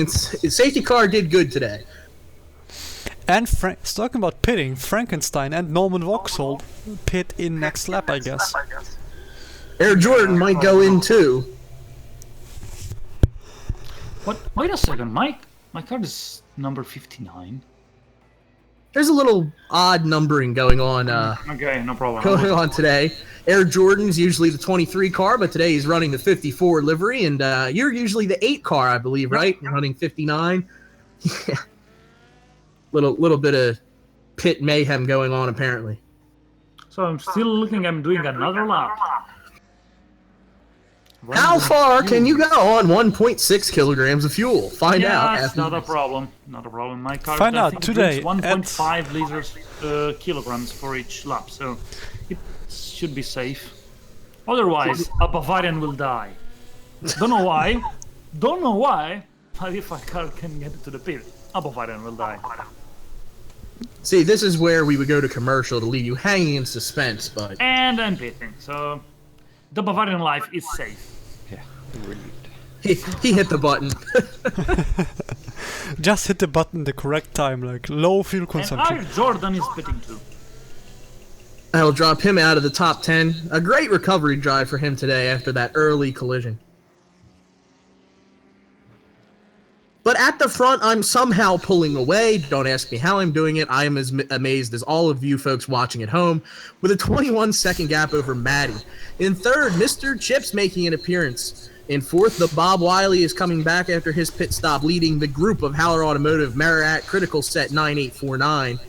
Safety car did good today. And talking about pitting, Frankenstein and Norman Vauxhall pit in next lap, I guess. Air Jordan might go in too. What? Wait a second, my card is number 59. There's a little odd numbering going on. Okay, no problem. Going on today. Air Jordan's usually the 23 car, but today he's running the 54 livery, and you're usually the 8 car, I believe, right? You're running 59. Yeah. Little bit of pit mayhem going on, apparently. So I'm still looking. I'm doing another lap. How far can you go on 1.6 kilograms of fuel? Find out. That's not a problem. Not a problem. My car Find out today. 1.5 liters kilograms for each lap, so it should be safe. Otherwise, a Bavarian will die. Don't know why. Don't know why. But if a car can get to the pit, a Bavarian will die. See, this is where we would go to commercial to leave you hanging in suspense, but... And I'm pitting, so the Bavarian life is safe. Yeah, relieved. He hit the button. Just hit the button the correct time, like low fuel And consumption. Air Jordan is pitting too. That'll drop him out of the top 10. A great recovery drive for him today after that early collision. But at the front, I'm somehow pulling away. Don't ask me how I'm doing it. I am as amazed as all of you folks watching at home, with a 21-second gap over Maddie. In third, Mr. Chips making an appearance. In fourth, the Bob Wiley is coming back after his pit stop, leading the group of Howler Automotive Marat Critical Set 9849,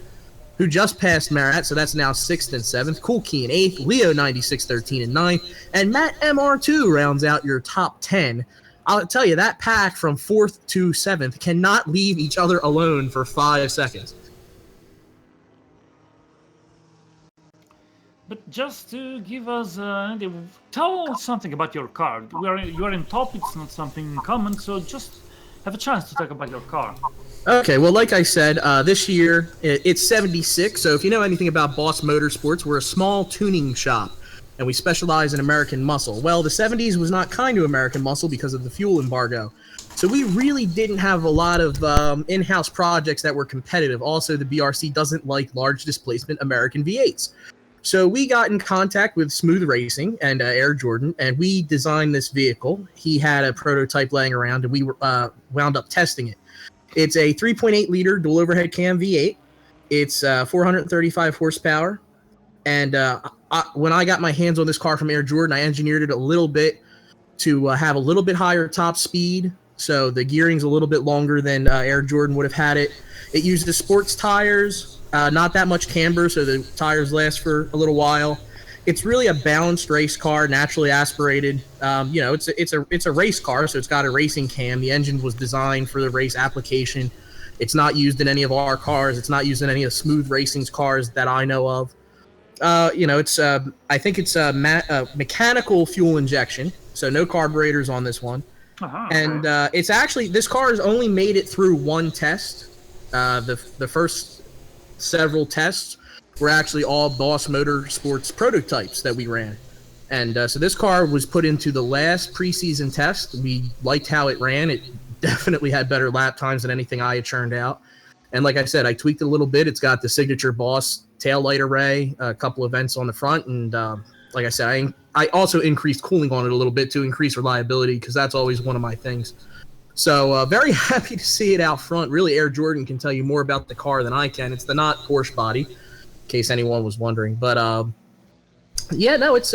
who just passed Marat, so that's now 6th and 7th. Cool Key in 8th, Leo 9613 in 9th, and Matt MR2 rounds out your top 10. I'll tell you, that pack from 4th to 7th cannot leave each other alone for 5 seconds. But just to give us tell us something about your car. You are in top, it's not something common, so just have a chance to talk about your car. Okay, well, like I said, this year it's 76, so if you know anything about Boss Motorsports, we're a small tuning shop, and we specialize in American muscle. Well, the 70s was not kind to American muscle because of the fuel embargo, so we really didn't have a lot of in-house projects that were competitive. Also, the BRC doesn't like large displacement American V8s. So we got in contact with Smooth Racing and Air Jordan, and we designed this vehicle. He had a prototype laying around, and we wound up testing it. It's a 3.8-liter dual overhead cam V8. It's 435 horsepower. And when I got my hands on this car from Air Jordan, I engineered it a little bit to have a little bit higher top speed. So the gearing's a little bit longer than Air Jordan would have had it. It uses sports tires, not that much camber, so the tires last for a little while. It's really a balanced race car, naturally aspirated. It's a race car, so it's got a racing cam. The engine was designed for the race application. It's not used in any of our cars. It's not used in any of Smooth Racing's cars that I know of. I think it's a mechanical fuel injection, so no carburetors on this one. And it's actually, this car has only made it through one test. The first several tests were actually all Boss Motorsports prototypes that we ran. And so this car was put into the last preseason test. We liked how it ran. It definitely had better lap times than anything I had churned out. And like I said, I tweaked it a little bit. It's got the signature Boss taillight array, a couple of vents on the front, and like I said, I also increased cooling on it a little bit to increase reliability, because that's always one of my things. So very happy to see it out front. Really, Air Jordan can tell you more about the car than I can. It's the not Porsche body, in case anyone was wondering. But yeah, no, it's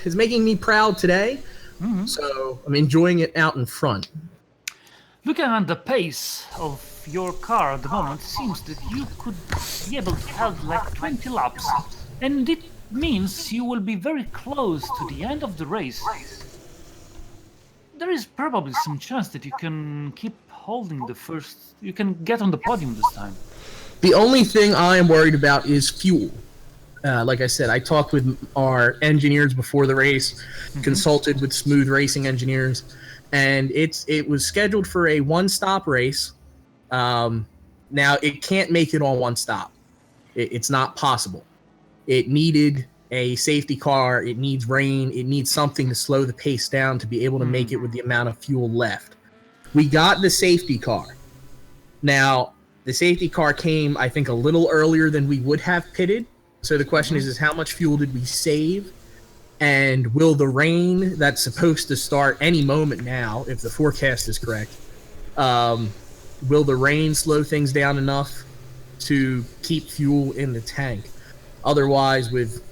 making me proud today. Mm-hmm. So I'm enjoying it out in front. Looking at the pace of your car at the moment, it seems that you could be able to have like 20 laps, and it means you will be very close to the end of the race. There is probably some chance that you can keep holding you can get on the podium this time. The only thing I am worried about is fuel. Like I said, I talked with our engineers before the race, consulted with Smooth Racing engineers, and it was scheduled for a one-stop race. Now, it can't make it on one stop. It's not possible. It needed a safety car. It needs rain. It needs something to slow the pace down to be able to make it with the amount of fuel left. We got the safety car. Now, the safety car came, I think, a little earlier than we would have pitted. So the question is how much fuel did we save? And will the rain that's supposed to start any moment now, if the forecast is correct, will the rain slow things down enough to keep fuel in the tank? Otherwise, with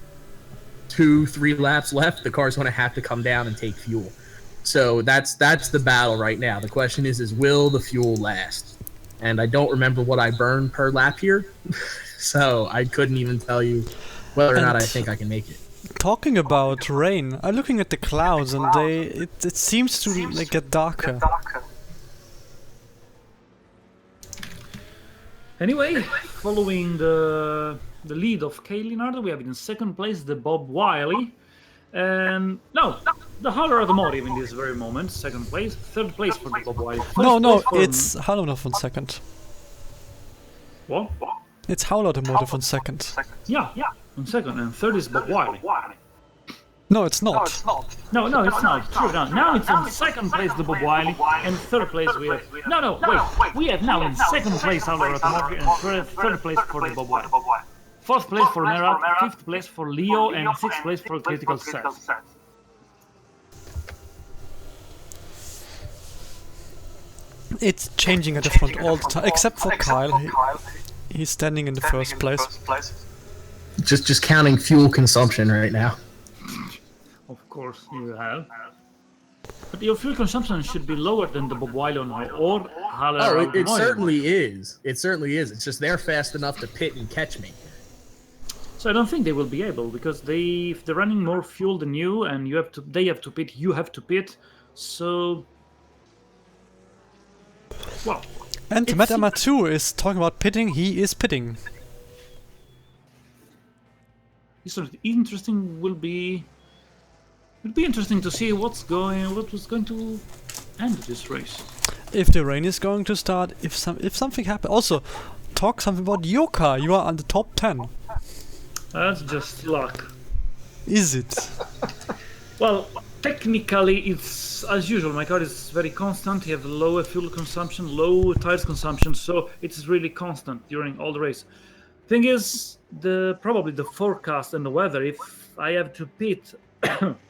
2-3 laps left, the car's going to have to come down and take fuel. So that's the battle right now. The question is will the fuel last? And I don't remember what I burned per lap here, so I couldn't even tell you whether or not I think I can make it. Talking about rain, I'm looking at the clouds and it seems to like get darker. Anyway, following the lead of Kay Leonardo, we have in second place the Bob Wiley. And no, the Haller Automotive in this very moment, second place. Third place for the Bob Wiley. No, it's Haller on second. What? It's Haller Automotive on second. Yeah, on second. And third is Bob Wiley. No, it's not. No, it's not. True. Now it's in second place the Bob Wiley, and third place we have. No, wait. We have now in second place Haller Automotive, and third place for the Bob Wiley. Fourth place for Merat, fifth place for Leo, and sixth place for Critical Set. It's changing at the front all the time, except for Kyle. He's standing in the first place. Just counting fuel consumption right now. Of course, you have. But your fuel consumption should be lower than the Bob Wiley or Haller. Oh, it certainly is. It certainly is. It's just they're fast enough to pit and catch me. So I don't think they will be able, because if they're running more fuel than you, and they have to pit, you have to pit. So, well. And Matt Amatu is talking about pitting. He is pitting. Interesting will be. It'd be interesting to see what was going to end this race. If the rain is going to start, if something happens. Also, talk something about your car. You are on the top 10. That's just luck. Is it? Well, technically it's as usual. My car is very constant. You have lower fuel consumption, low tires consumption, so it's really constant during all the race. Thing is, probably the forecast and the weather. If I have to pit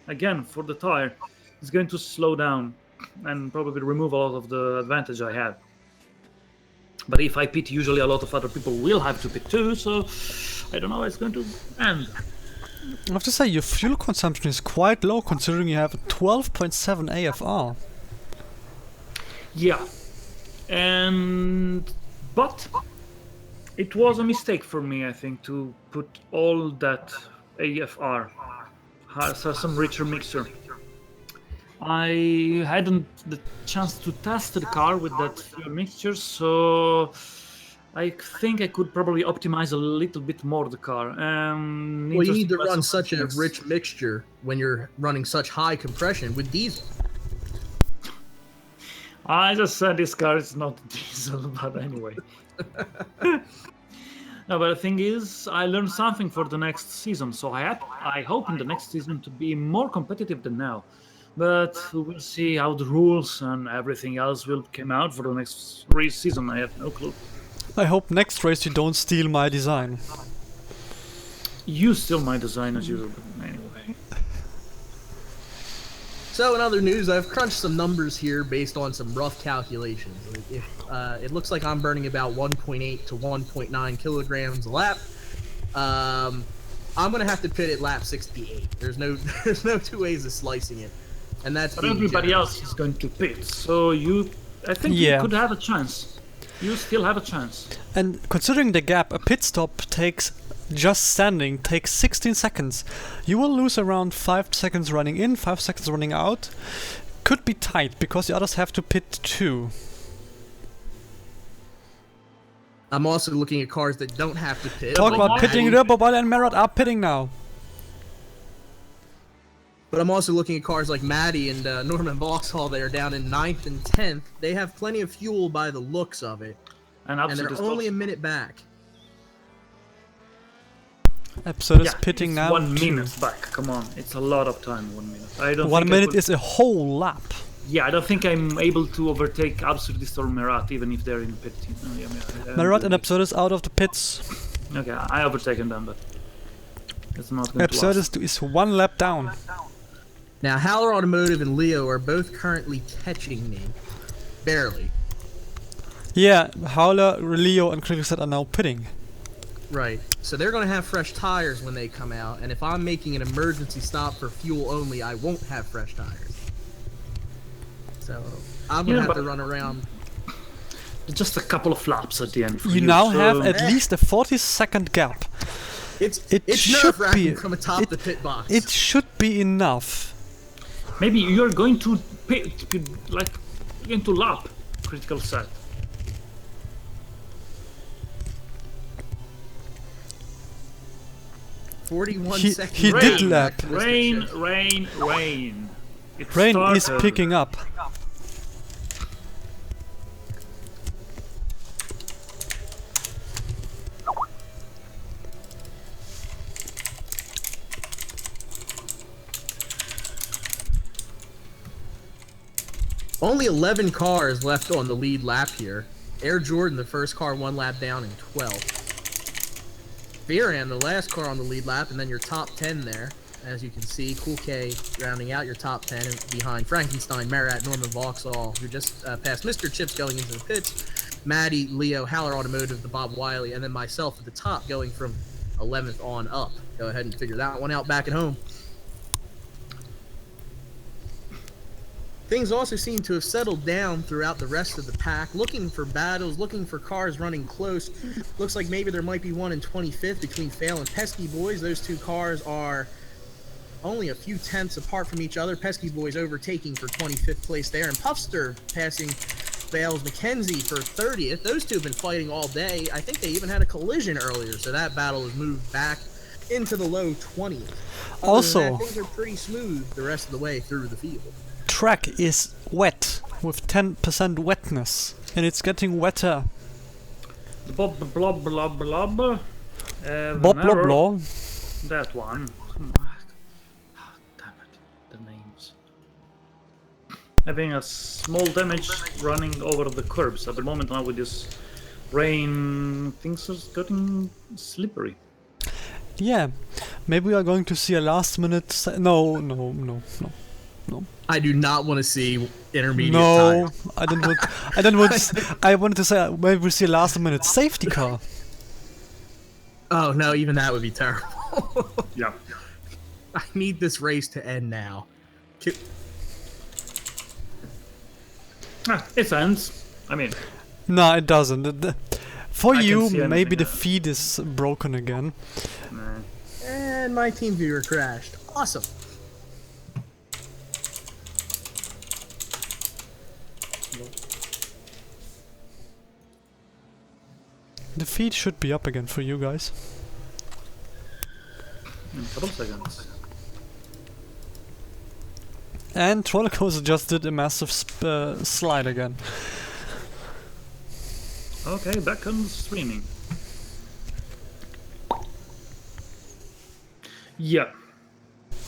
again for the tire, it's going to slow down and probably remove a lot of the advantage I have. But if I pit, usually a lot of other people will have to pit too, so I don't know how it's going to end. I have to say, your fuel consumption is quite low considering you have a 12.7 AFR. Yeah, but it was a mistake for me, I think, to put all that AFR, some richer mixture. I hadn't the chance to test the car with that mixture, so I think I could probably optimize a little bit more the car. Well, you need to run such a rich mixture when you're running such high compression with diesel. I just said this car is not diesel, but anyway. No, but the thing is, I learned something for the next season, so I hope in the next season to be more competitive than now. But we'll see how the rules and everything else will come out for the next race season. I have no clue. I hope next race you don't steal my design. You steal my design as usual, but anyway. So in other news, I've crunched some numbers here based on some rough calculations. It looks like I'm burning about 1.8 to 1.9 kilograms a lap. I'm gonna have to pit at lap 68. There's no two ways of slicing it, and that's. But everybody else is going to pit, so I think you could have a chance. You still have a chance. And considering the gap, a pit stop takes 16 seconds. You will lose around 5 seconds running in, 5 seconds running out. Could be tight because the others have to pit too. I'm also looking at cars that don't have to pit. Talk like about pitting. Maddie. Bobwile and Merritt are pitting now. But I'm also looking at cars like Maddie and Norman Vauxhall. They are down in 9th and 10th. They have plenty of fuel by the looks of it. And they're only a minute back. Episode is pitting it's now. 1 minute back. Come on, it's a lot of time. 1 minute. I don't. 1 think minute is a whole lap. Yeah, I don't think I'm able to overtake Absolutist or Merat, even if they're in pit. Merritt and Absurdus out of the pits. Okay, I overtaken them, but it's not going to last. Absurdus is 1 lap down. Now, Haller Automotive and Leo are both currently catching me. Barely. Yeah, Howler, Leo, and Krigstead are now pitting. Right. So they're going to have fresh tires when they come out, and if I'm making an emergency stop for fuel only, I won't have fresh tires. So I'm going to have to run around. Just a couple of laps at the end. For You now have at least a 40-second gap. It's should nerve-wracking be from atop the pit box. It should be enough. Maybe you're going to like you're going to lap critical set. Seconds. He did lap. Rain. It Rain is started. picking up. Only 11 cars left on the lead lap here. Air Jordan, the first car, 1 lap down in 12th. Bavarian, the last car on the lead lap, and then your top 10 there. As you can see, Cool K rounding out your top 10 and behind Frankenstein, Marat, Norman Vauxhall, who just passed Mr. Chips going into the pits. Maddie, Leo, Haller Automotive, the Bob Wiley, and then myself at the top going from 11th on up. Go ahead and figure that one out back at home. Things also seem to have settled down throughout the rest of the pack, looking for battles, looking for cars running close. Looks like maybe there might be one in 25th between Fail and Pesky Boys. Those two cars are only a few tenths apart from each other. Pesky Boys overtaking for 25th place there, and Puffster passing Fail's McKenzie for 30th. Those two have been fighting all day. I think they even had a collision earlier, so that battle has moved back into the low 20th. Also, things are pretty smooth the rest of the way through the field. Track is wet with 10% wetness, and it's getting wetter. Bob blob blob blob. Bob blob blob. That one. Damn it, the names. Having a small damage running over the curbs at the moment now with this rain. Things are getting slippery. Yeah, maybe we are going to see a last minute. No. I do not want to see intermediate No, time. I don't want. I don't want. I wanted to say maybe we see a last minute safety car. Oh no, even that would be terrible. Yeah. I need this race to end now. It ends. I mean, No, it doesn't. For I can you, see maybe anything the now. feed is broken again. And my team viewer crashed. Awesome. The feed should be up again for you guys. in a couple seconds. And Trollicoaster just did a massive slide again. Okay, back on streaming. Yeah.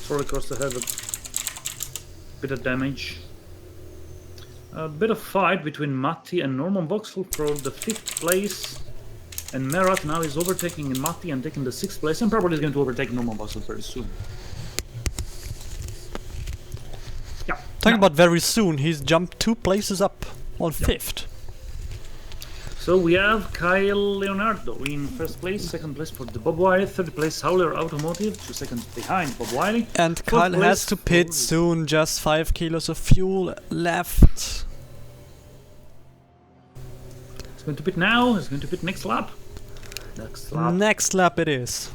Rollercoaster had a bit of damage. A bit of fight between Matti and Norman Vauxhall for the 5th place. And Merat now is overtaking Matti and taking the 6th place, and probably is going to overtake Norman Vauxhall very soon. Yeah. Talking about very soon, he's jumped 2 places up on 5th. So we have Kyle Leonardo in 1st place, 2nd place for the Bob Wiley, 3rd place Howler Automotive, 2 seconds behind Bob Wiley. And 4th Kyle place has to pit for- soon, just 5 kilos of fuel left. He's going to pit now, he's going to pit next lap. Next lap it is.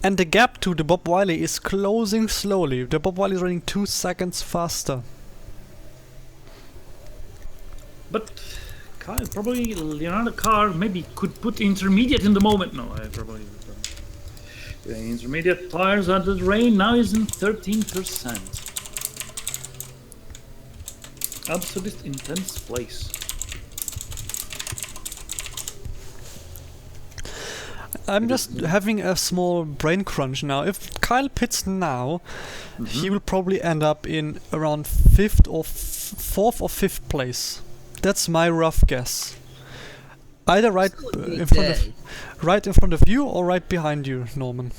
And the gap to the Bob Wiley is closing slowly. The Bob Wiley is running 2 seconds faster. But Probably Leonardo car maybe could put intermediate in the moment. No, I probably. The intermediate tires at the rain now is in 13%. Absolute intense place. I'm just having a small brain crunch now. If Kyle pits now, he will probably end up in around 4th or 5th place. That's my rough guess. Either right in front of you or right behind you, Norman.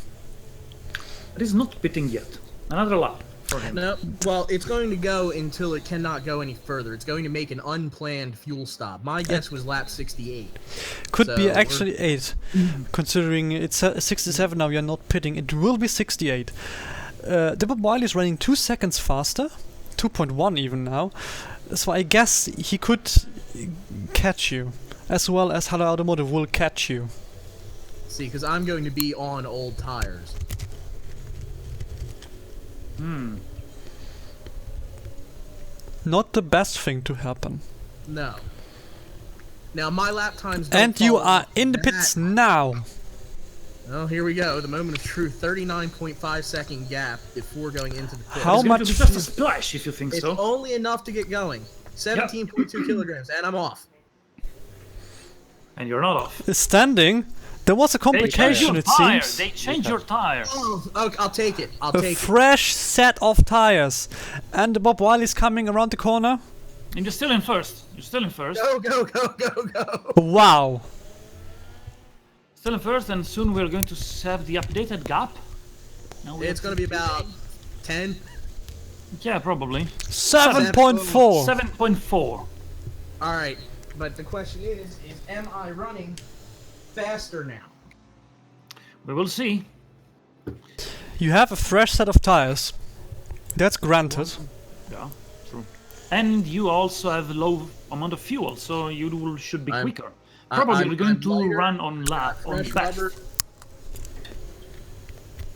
It is not pitting yet. Another lap for him. No, well, it's going to go until it cannot go any further. It's going to make an unplanned fuel stop. My guess was lap 68. Could be actually 8, considering it's 67 now. You're not pitting. It will be 68. The Bob Wiley is running 2 seconds faster, 2.1 even now. So I guess he could catch you, as well as Halle Automotive will catch you. See, because I'm going to be on old tires. Not the best thing to happen. No. Now my lap times don't And you fall are in the pits now. Oh, here we go. The moment of truth. 39.5 second gap before going into the pit. How It's going to much- be just a splash if you think It's so. only enough to get going. 17.2 kilograms, and I'm off. And you're not off. Standing, there was a They changed complication, your it tire. seems. They changed your tire. Oh, okay, I'll take it. I'll A take it. fresh set of tires. And the Bob Wiley's coming around the corner. And you're still in first. You're still in first. Go, go, go, go, go. Wow. Still in first, and soon we're going to have the updated gap. Now we It's have going to be about 10. Yeah, probably. 7.4. 7.4. All right, but the question is am I running faster now? We will see. You have a fresh set of tires. That's granted. Yeah, true. And you also have a low amount of fuel, so you should be quicker. Probably we're going to lighter, run on lap on fresh fast. rubber.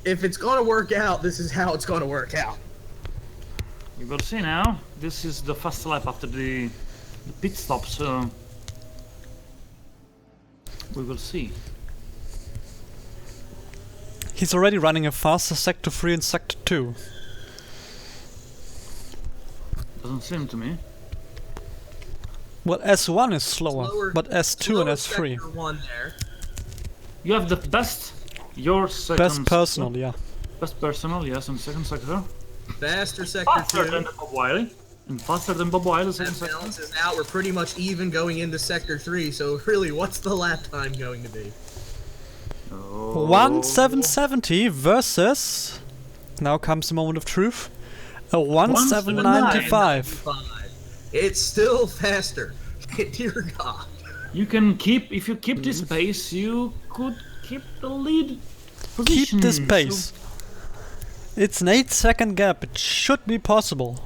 If it's going to work out, this is how it's going to work out. You will see now. This is the first lap after the pit stop, so we will see. He's already running a faster Sector 3 and Sector 2. Doesn't seem to me. Well, S1 is slower, but S2 and S3. Sector 1 there. You have the best. Your second. Best personal, yeah. Best personal, yes, and second sector. Faster sector Faster 2. than Bob Wiley. And faster than Bob Wiley, second That sector. balances out. We're pretty much even going into sector 3. So really, what's the lap time going to be? 1.770 versus. Now comes the moment of truth. A 1.795. It's still faster. Dear God. You can keep, if you keep this pace, you could keep the lead position. Keep this pace. It's an 8-second gap. It should be possible.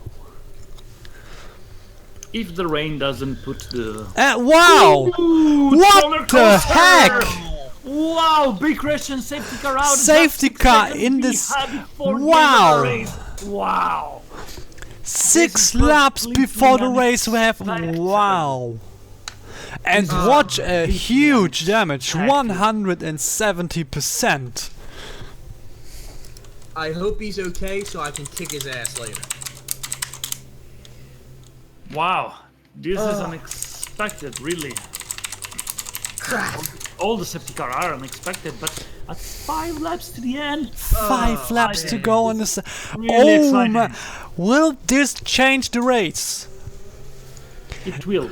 If the rain doesn't put the... Wow! Ooh, roller What the coaster! heck? Wow, big crash and safety car out. Safety Just car 6 seconds in this- behind before the Wow. race. Wow. 6 is laps completely before the race we have. unexpected. Wow! And watch a huge damage. 170%. I hope he's okay so I can kick his ass later. Wow. This is unexpected, really. Crap. All the safety car are unexpected, but at 5 laps to the end. 5 laps to go on this. Really Oh exciting. my! Will this change the race? It will.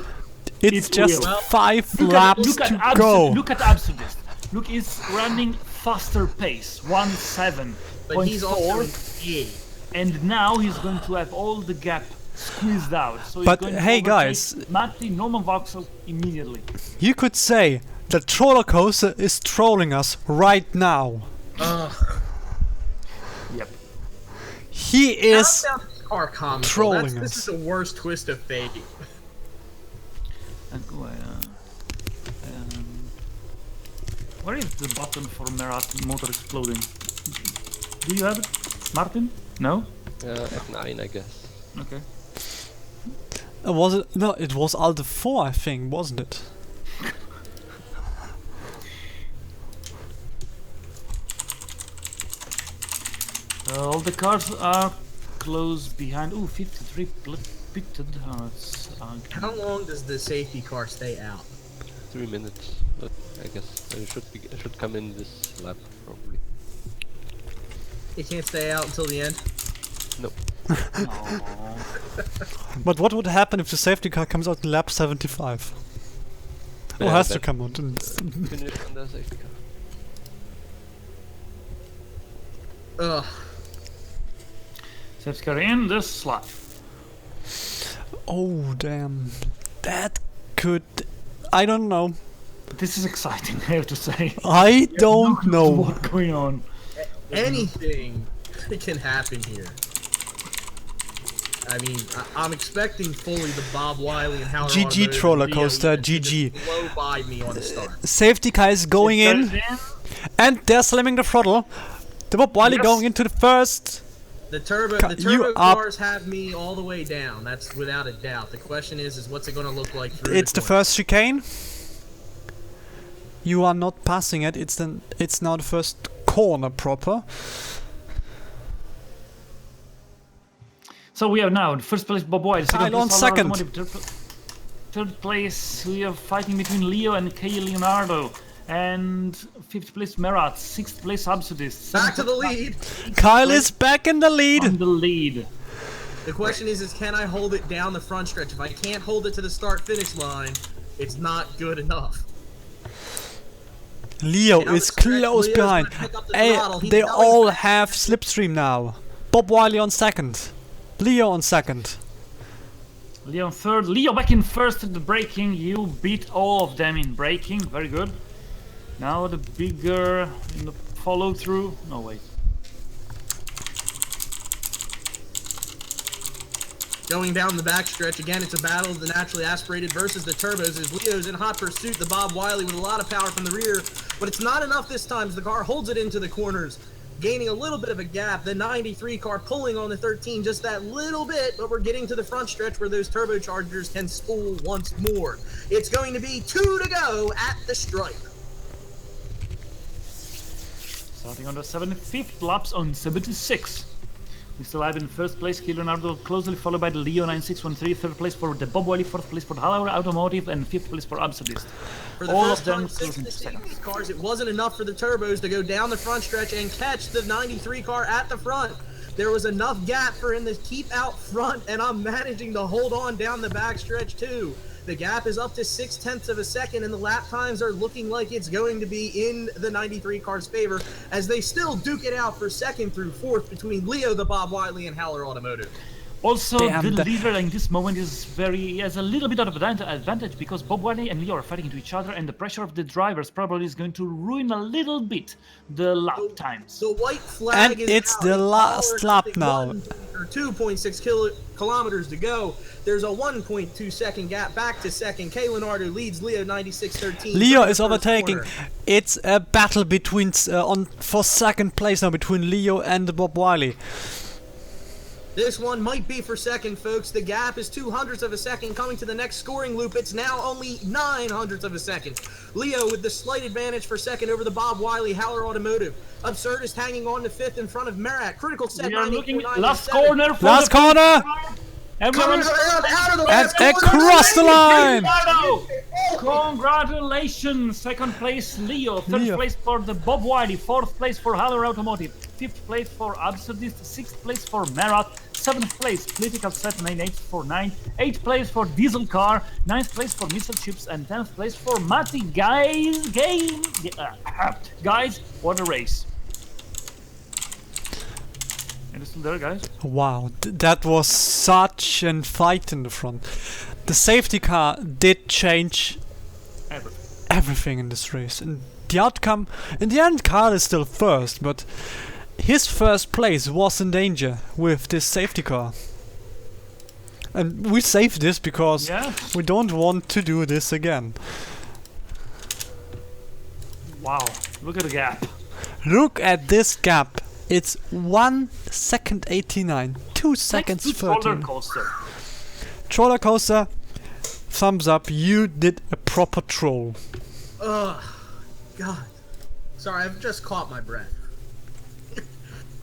It's It just will. 5 laps to go. Look at Absolutist. Look, he's running faster pace, 1.7. But he's also in 0.4, E. and now he's going to have all the gap squeezed out. So But he's going hey, to guys. overtake Matti, Norman Vauxhall immediately. You could say the roller coaster is trolling us right now. Yep. He is. Car comical. trolling This us. is the worst twist of fate. And where is the button for Merat motor exploding? Do you have it, Martin? No? F9, I guess. Okay. Was it? No, it was Alde 4, I think, wasn't it? All the cars are close behind. Ooh, 53 pitted. Oh, it's, How long does the safety car stay out? 3 minutes, but I guess it should come in this lap probably. It can't stay out until the end? Nope. But what would happen if the safety car comes out in lap 75? Or Yeah, has to that- come out? Finish on the safety car. Ugh. safety car in the slot. Oh, damn. That could... I don't know. This is exciting, I have to say. I don't know. What's going on? Anything can happen here. I mean, I'm expecting fully the Bob Wiley and Howard GG Automotive roller video coaster, unit to GG. just blow by me on the start. Safety car is going in, and they're slamming the throttle. The Bob Wiley Yes. going into the first. The turbo you up. cars have me all the way down. That's without a doubt. The question is what's it going to look like through It's the corner? first chicane. You are not passing it. It's now the first corner proper. So we have now in first place Bob White. Kyle on place, second. Third place we are fighting between Leo and K. Leonardo. And fifth place Merat. Sixth place Absurdist. Back to the lead. Kyle is back in the lead. On the lead. The question is can I hold it down the front stretch? If I can't hold it to the start-finish line, it's not good enough. Leo Down the is stretch, close Leo's behind. gonna pick up the Hey, throttle. He's they going all back. have slipstream now. Bob Wiley on second. Leo on second. Leo third. Leo back in first at the braking. You beat all of them in braking. Very good. Now the bigger in the follow through. No, wait. Going down the backstretch, again, it's a battle of the naturally aspirated versus the turbos as Leo's in hot pursuit. The Bob Wiley with a lot of power from the rear, but it's not enough this time as the car holds it into the corners, gaining a little bit of a gap. The 93 car pulling on the 13 just that little bit, but we're getting to the front stretch where those turbochargers can spool once more. It's going to be 2 to go at the stripe. Starting on the 75th laps on 76. We still have in first place K. Leonardo, closely followed by the Leo 9613, third place for the Bob Wiley, fourth place for the Hallauer Automotive, and fifth place for Absurdist. For the All first of them time since closing the to second. safety cars, it wasn't enough for the turbos to go down the front stretch and catch the 93 car at the front. There was enough gap for him to keep out front, and I'm managing to hold on down the back stretch too. The gap is up to 0.6 of a second, and the lap times are looking like it's going to be in the 93 car's favor as they still duke it out for second through fourth between Leo, the Bob Wiley, and Haller Automotive. Also, Damn, the leader in this moment has a little bit of advantage because Bob Wiley and Leo are fighting into each other, and the pressure of the drivers probably is going to ruin a little bit the lap times. The white flag And is it's out. the It's last hours, lap I think, now. 2.6 kilometers to go. There's a 1.2 second gap back to second. K. Leonardo leads Leo 9613. Leo from the is first overtaking. corner. It's a battle between for second place now between Leo and Bob Wiley. This one might be for second, folks. The gap is 0.02 of a second. Coming to the next scoring loop, it's now only 0.09 of a second. Leo with the slight advantage for second over the Bob Wiley Haller Automotive. Absurdist hanging on to fifth in front of Merat. Critical set We are 9, looking 8.9, last 7. corner for Last the corner! Everyone Coming out of the And last corner. across the line! Congratulations! Second place Leo, third Leo. place for the Bob Wiley, fourth place for Haller Automotive, fifth place for Absurdist, sixth place for Merat, seventh place Political Set 9849, eighth place for Diesel Car, ninth place for Mr. Chips, and 10th place for Matty. Guys, what a race! And it's still there, guys. Wow, that was such a fight in the front. The safety car did change everything in this race, and the outcome in the end, Carl is still first, but his first place was in danger with this safety car. And we saved this because Yeah. we don't want to do this again. Wow, look at the gap. Look at this gap. It's 1 second 89, 2 seconds Next to roller 13. coaster. Troller coaster, thumbs up. You did a proper troll. Ugh, God. Sorry, I've just caught my breath.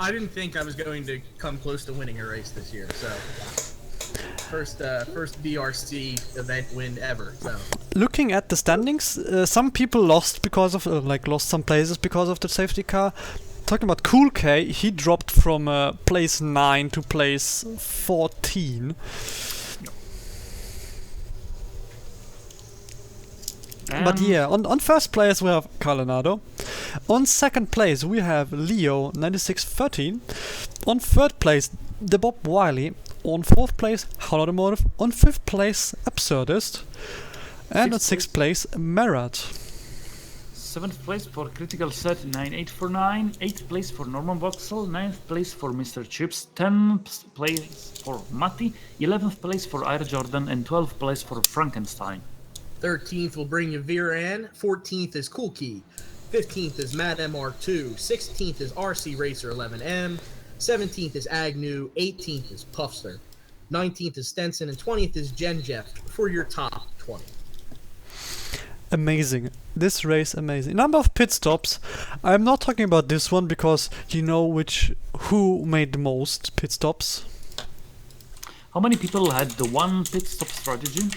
I didn't think I was going to come close to winning a race this year, so first BRC event win ever. So Looking at the standings, some people lost because of lost some places because of the safety car. Talking about Cool K, he dropped from place 9 to place 14. But yeah, on first place we have Carlinado. On second place we have Leo 9613. On third place the Bob Wiley. On fourth place Hall Automotive. On fifth place Absurdist. And on sixth place Marat. 7th place for Critical Set 9849, 8th place for Norman Voxel, 9th place for Mr. Chips, 10th place for Matty, 11th place for Air Jordan, and 12th place for Frankenstein. 13th will bring you Viran. 14th is Cool Key. 15th is Mad MR2. 16th is RC Racer 11M. 17th is Agnew. 18th is Puffster. 19th is Stenson. And 20th is Gen Jeff for your top 20. Amazing. This race amazing. Number of pit stops. I'm not talking about this one because you know who made the most pit stops. How many people had the one pit stop strategy?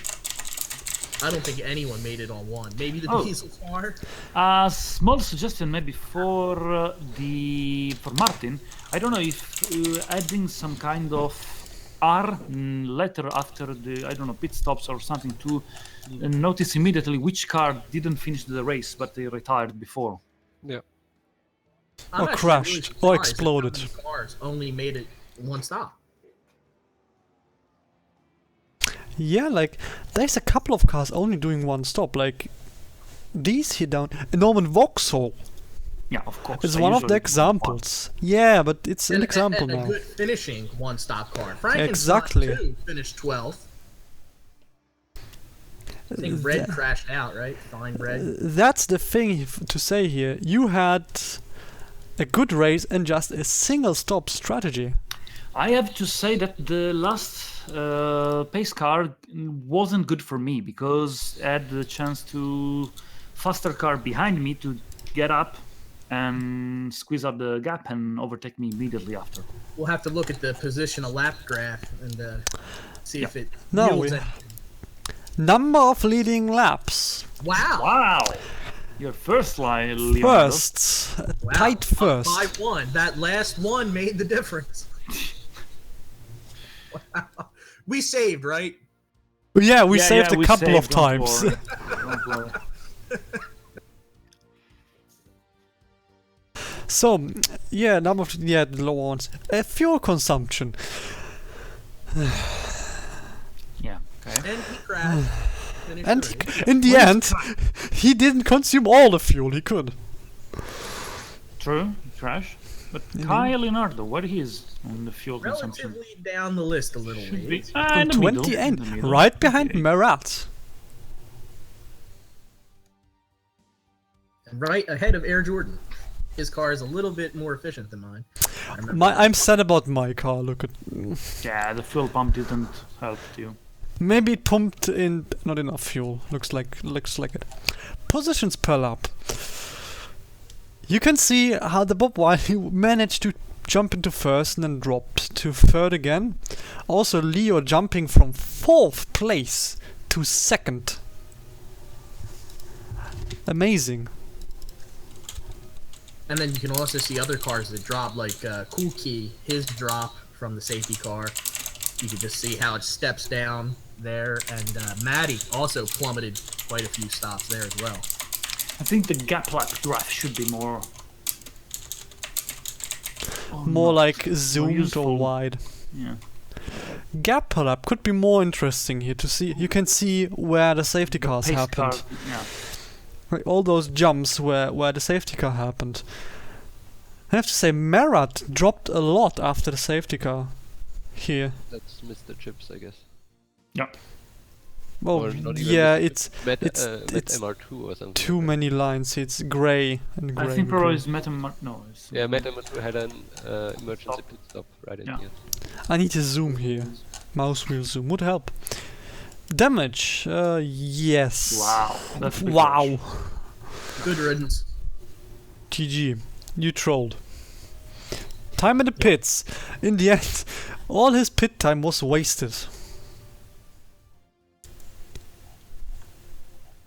I don't think anyone made it on one. Maybe the diesel car. Small suggestion maybe for Martin. I don't know if adding some kind of R letter after the pit stops or something to notice immediately which car didn't finish the race but they retired before. Yeah. Or crashed or exploded. Cars only made it one stop. Yeah, like there's a couple of cars only doing one stop. Like these here down. Norman Vauxhall. Yeah, of course. It's one of the examples. Yeah, but it's an example and now. a good finishing one-stop car. Frankenstein Exactly. too finished 12th. I think Red crashed out, right? Fine Red. That's the thing to say here. You had a good race and just a single stop strategy. I have to say that the last pace car wasn't good for me because I had the chance to faster car behind me to get up and squeeze out the gap and overtake me immediately after. We'll have to look at the position of lap graph and see if it No, yields anything. Number of leading laps. Wow. Wow! Your first line, Leonardo. First. Wow. Tight first. Up by one. That last one made the difference. Wow. We saved, right? Yeah, we saved a we couple of saved, don't times. worry. Don't worry. So, yeah, number of the lower ones. Fuel consumption. Yeah, okay. And he crashed. Finished And the race. in the end, he didn't consume all the fuel he could. True, crash. But Kyle Leonardo, what is on the fuel consumption? Relatively down the list a little Should be ways. in the middle, 28, in the middle. right behind 28. Marat. And right ahead of Air Jordan. His car is a little bit more efficient than mine. I'm sad about my car. Look at. Yeah, the fuel pump didn't help you. Maybe it pumped in not enough fuel. Looks like it. Positions per lap. You can see how the Bob Wiley managed to jump into first and then dropped to third again. Also Leo jumping from 4th place to 2nd. Amazing. And then you can also see other cars that drop, like Cool Key, his drop from the safety car. You can just see how it steps down there. And Maddie also plummeted quite a few stops there as well. I think the gap lap graph should be more... More like zoomed useful. or wide. Yeah. Gap lap could be more interesting here to see. You can see where the safety cars Pace happened. car, yeah. Like all those jumps where the safety car happened. I have to say Marat dropped a lot after the safety car here. That's Mr. Chips, I guess. Yeah. Well, Or not even yeah, Mr. it's Met it's MR2 or something. too many lines. It's grey and grey. I think and probably grey. is no, it's... Yeah, Met MR2 had an emergency Stop. pit stop right at Yeah. the end. I need to zoom here. mouse wheel zoom would help. Damage, yes. Wow. That's a big Wow. Good riddance. GG, you trolled. Time in the pits. In the end, all his pit time was wasted.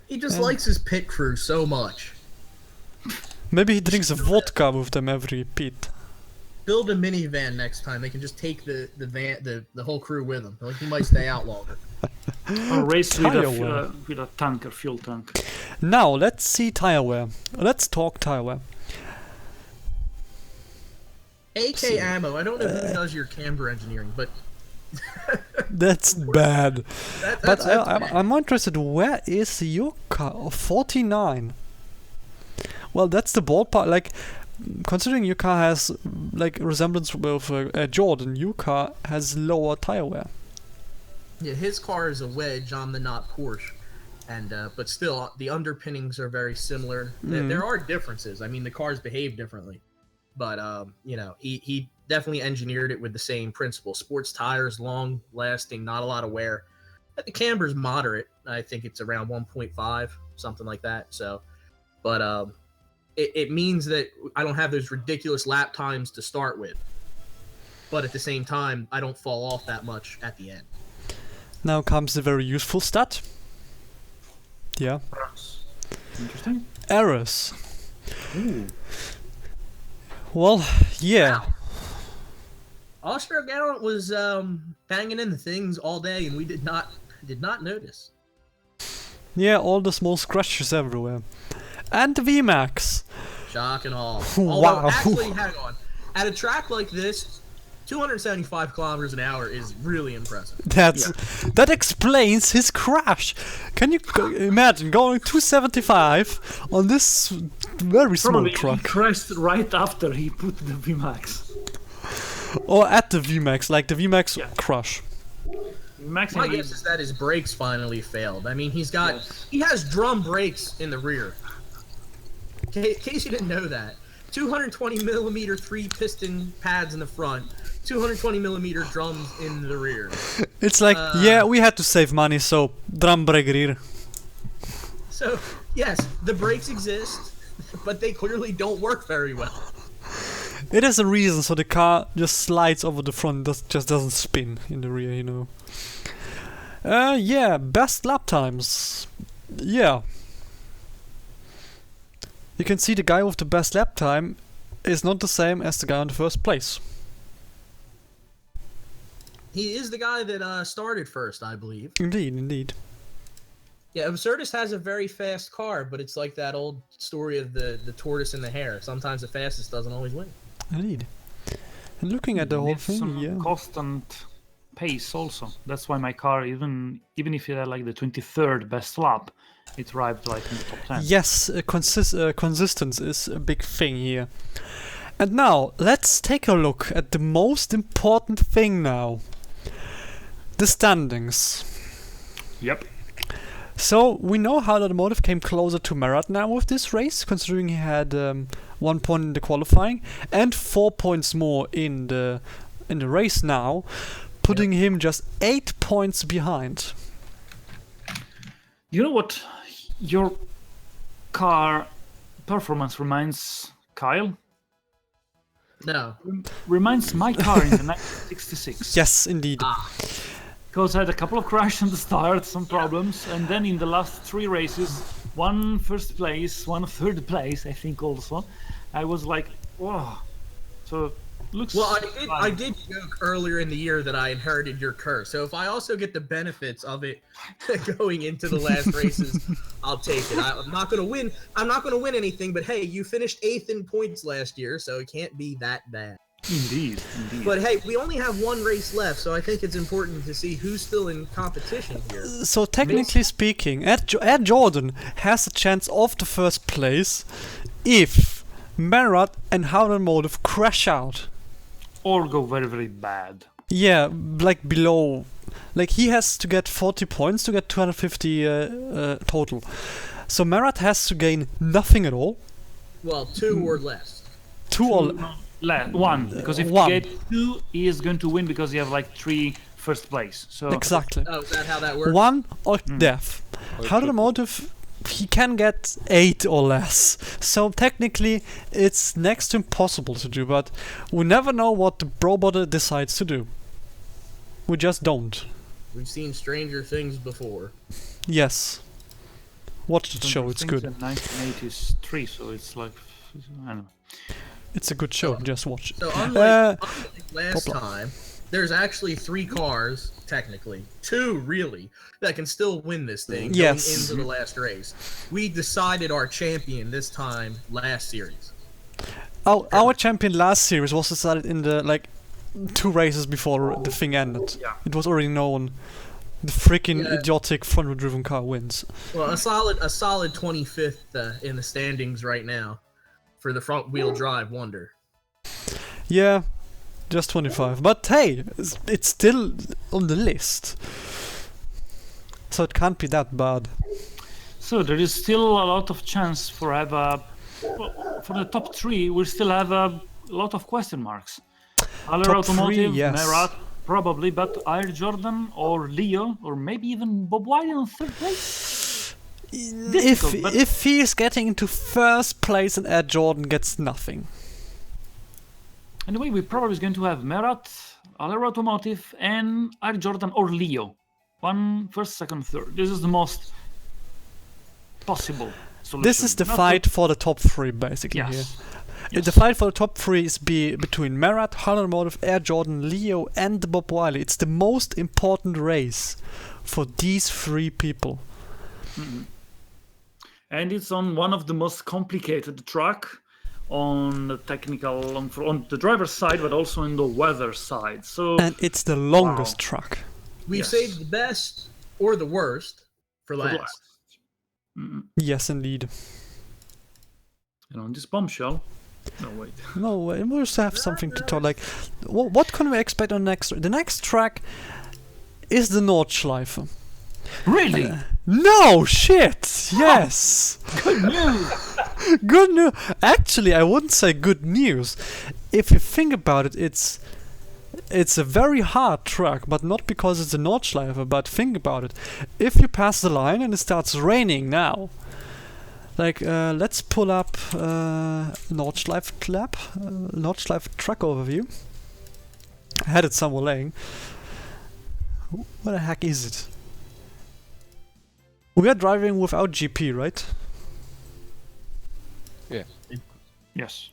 He just likes his pit crew so much. Maybe he drinks a vodka with them every pit. Build a minivan next time. They can just take the whole crew with them. Like he might stay out longer. Or race with Tire a, wear. with a tanker, fuel tank. Now, let's see tire wear. Let's talk tire wear. AK ammo. I don't know who does your camber engineering, but That's bad. that's I'm interested, where is your car? 49. Well, that's the ballpark. Like, considering your car has like resemblance with a Jordan, your car has lower tire wear. Yeah, his car is a wedge on the not Porsche, and but still the underpinnings are very similar. There are differences. I mean, the cars behave differently, but you know, he definitely engineered it with the same principle: sports tires, long lasting, not a lot of wear. But the camber's moderate. I think it's around 1.5, something like that. So, but it means that I don't have those ridiculous lap times to start with. But at the same time, I don't fall off that much at the end. Now comes the very useful stat. Yeah. Interesting. Errors. Ooh. Well, yeah. Austro Gallant was banging in the things all day, and we did not notice. Yeah, all the small scratches everywhere. And the VMAX. Shock and all. Wow. Although, actually, hang on. At a track like this, 275 kilometers an hour is really impressive. That explains his crash. Can you imagine going 275 on this very small Probably he truck? crashed right after he put the VMAX. Or at the VMAX, like the VMAX Yeah. crash. VMAX My and guess is that his brakes finally failed. I mean, he has drum brakes in the rear. In case you didn't know that, 220 millimeter 3-piston pads in the front, 220 millimeter drums in the rear. It's like, yeah, we had to save money, so drum brake rear. So yes, the brakes exist, but they clearly don't work very well. It is a reason, so the car just slides over the front, just doesn't spin in the rear, you know. Yeah, best lap times. Yeah. You can see the guy with the best lap time is not the same as the guy in the first place. He is the guy that started first, I believe. Indeed, indeed. Yeah, Absurdus has a very fast car, but it's like that old story of the tortoise and the hare. Sometimes the fastest doesn't always win. Indeed. And looking at the whole needs thing, some yeah. constant pace also. That's why my car, even if it had like the 23rd best lap, it arrived like in the top 10. Yes, consistency is a big thing here. And now, let's take a look at the most important thing now. The standings. Yep. So, we know how the Automotive came closer to Marat now with this race, considering he had 1 point in the qualifying and 4 points more in the race now, putting him just 8 points behind. You know what your car performance reminds, Kyle? No. Reminds my car in the 1966. Yes, indeed. Because I had a couple of crashes in the start, some problems, and then in the last 3 races, 1 first place, 1 third place, I think also. I was like, whoa. So, looks Well, fine. I did joke earlier in the year that I inherited your curse. So if I also get the benefits of it going into the last races, I'll take it. I'm not gonna win. I'm not gonna win anything. But hey, you finished 8th in points last year, so it can't be that bad. Indeed, indeed. But hey, we only have 1 race left, so I think it's important to see who's still in competition here. So technically speaking, Ed Jordan has a chance of the first place if Marat and Howden Motive crash out. Or go very, very bad. Yeah, like below. Like he has to get 40 points to get 250 total. So Marat has to gain nothing at all. Well, 2 or less. 2 or 1, because if one. he gets 2, he is going to win because you have like 3 first place. So Exactly. Oh, is that how that works? 1 or death. Automotive, he can get 8 or less. So technically, it's next to impossible to do, but we never know what the Brobot decides to do. We just don't. We've seen stranger things before. Yes. Watch the show, it's good. In 1983, so it's like, I don't know. It's a good show, just watch it. So unlike last Poplar. time, there's actually 3 cars, technically, 2 really, that can still win this thing Yes. going into the last race. We decided our champion this time last series. Our champion last series was decided in the, like, 2 races before the thing ended. Yeah. It was already known. The freaking Yeah. idiotic front-wheel driven car wins. Well, a solid 25th in the standings right now for the front wheel drive wonder. Yeah, just 25. But hey, it's still on the list. So it can't be that bad. So there is still a lot of chance for for the top 3. We still have a lot of question marks. Haller Top Automotive, 3, yes. Merat, probably, but Air Jordan or Leo or maybe even Bob White in 3rd place. Difficult, but- If he is getting into first place and Ed Jordan gets nothing. Anyway, we probably is going to have Merat, Haller Automotive, and Air Jordan or Leo. 1, 1st, 2nd, 3rd. This is the most possible solution. This is the Not fight for the top 3 basically Yes. here. Yes. The fight for the top 3 is between Merat, Haller Automotive, Air Jordan, Leo and Bob Wiley. It's the most important race for these 3 people. And it's on one of the most complicated track on the technical, on the driver's side, but also on the weather side. So And it's the longest track. We've Yes. saved the best or the worst for the last. last. Yes, indeed. And on this bombshell, no wait. No, we must have something to talk. Like, what can we expect on next? The next track is the Nordschleife. Really? No shit. Yes. Good news. Good news. Actually, I wouldn't say good news. If you think about it, it's a very hard track, but not because it's a Nordschleife. But think about it. If you pass the line and it starts raining now, like let's pull up Nordschleife track overview. I had it somewhere laying. What the heck is it? We are driving without GP, right? Yes.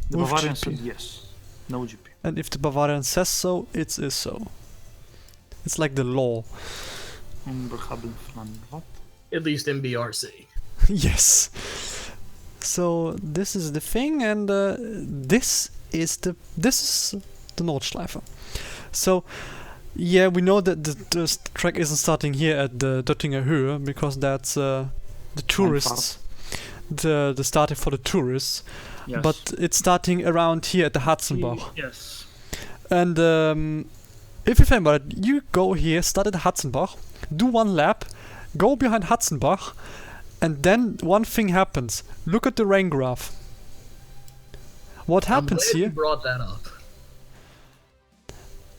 The With Bavarian GP. said yes. No GP. And if the Bavarian says so, it is so. It's like the law. Onbegabbeld van wat? At least in BRC. Yes. So this is the thing, and this is the Nordschleife. So yeah, we know that the track isn't starting here at the Döttinger Höhe because that's the tourists. The starting for the tourists, Yes. but it's starting around here at the Hatzenbach. Yes. And if you think about it, you go here, start at Hatzenbach, do 1 lap, go behind Hatzenbach, and then one thing happens. Look at the rain graph. What happens I'm glad here? you brought that up.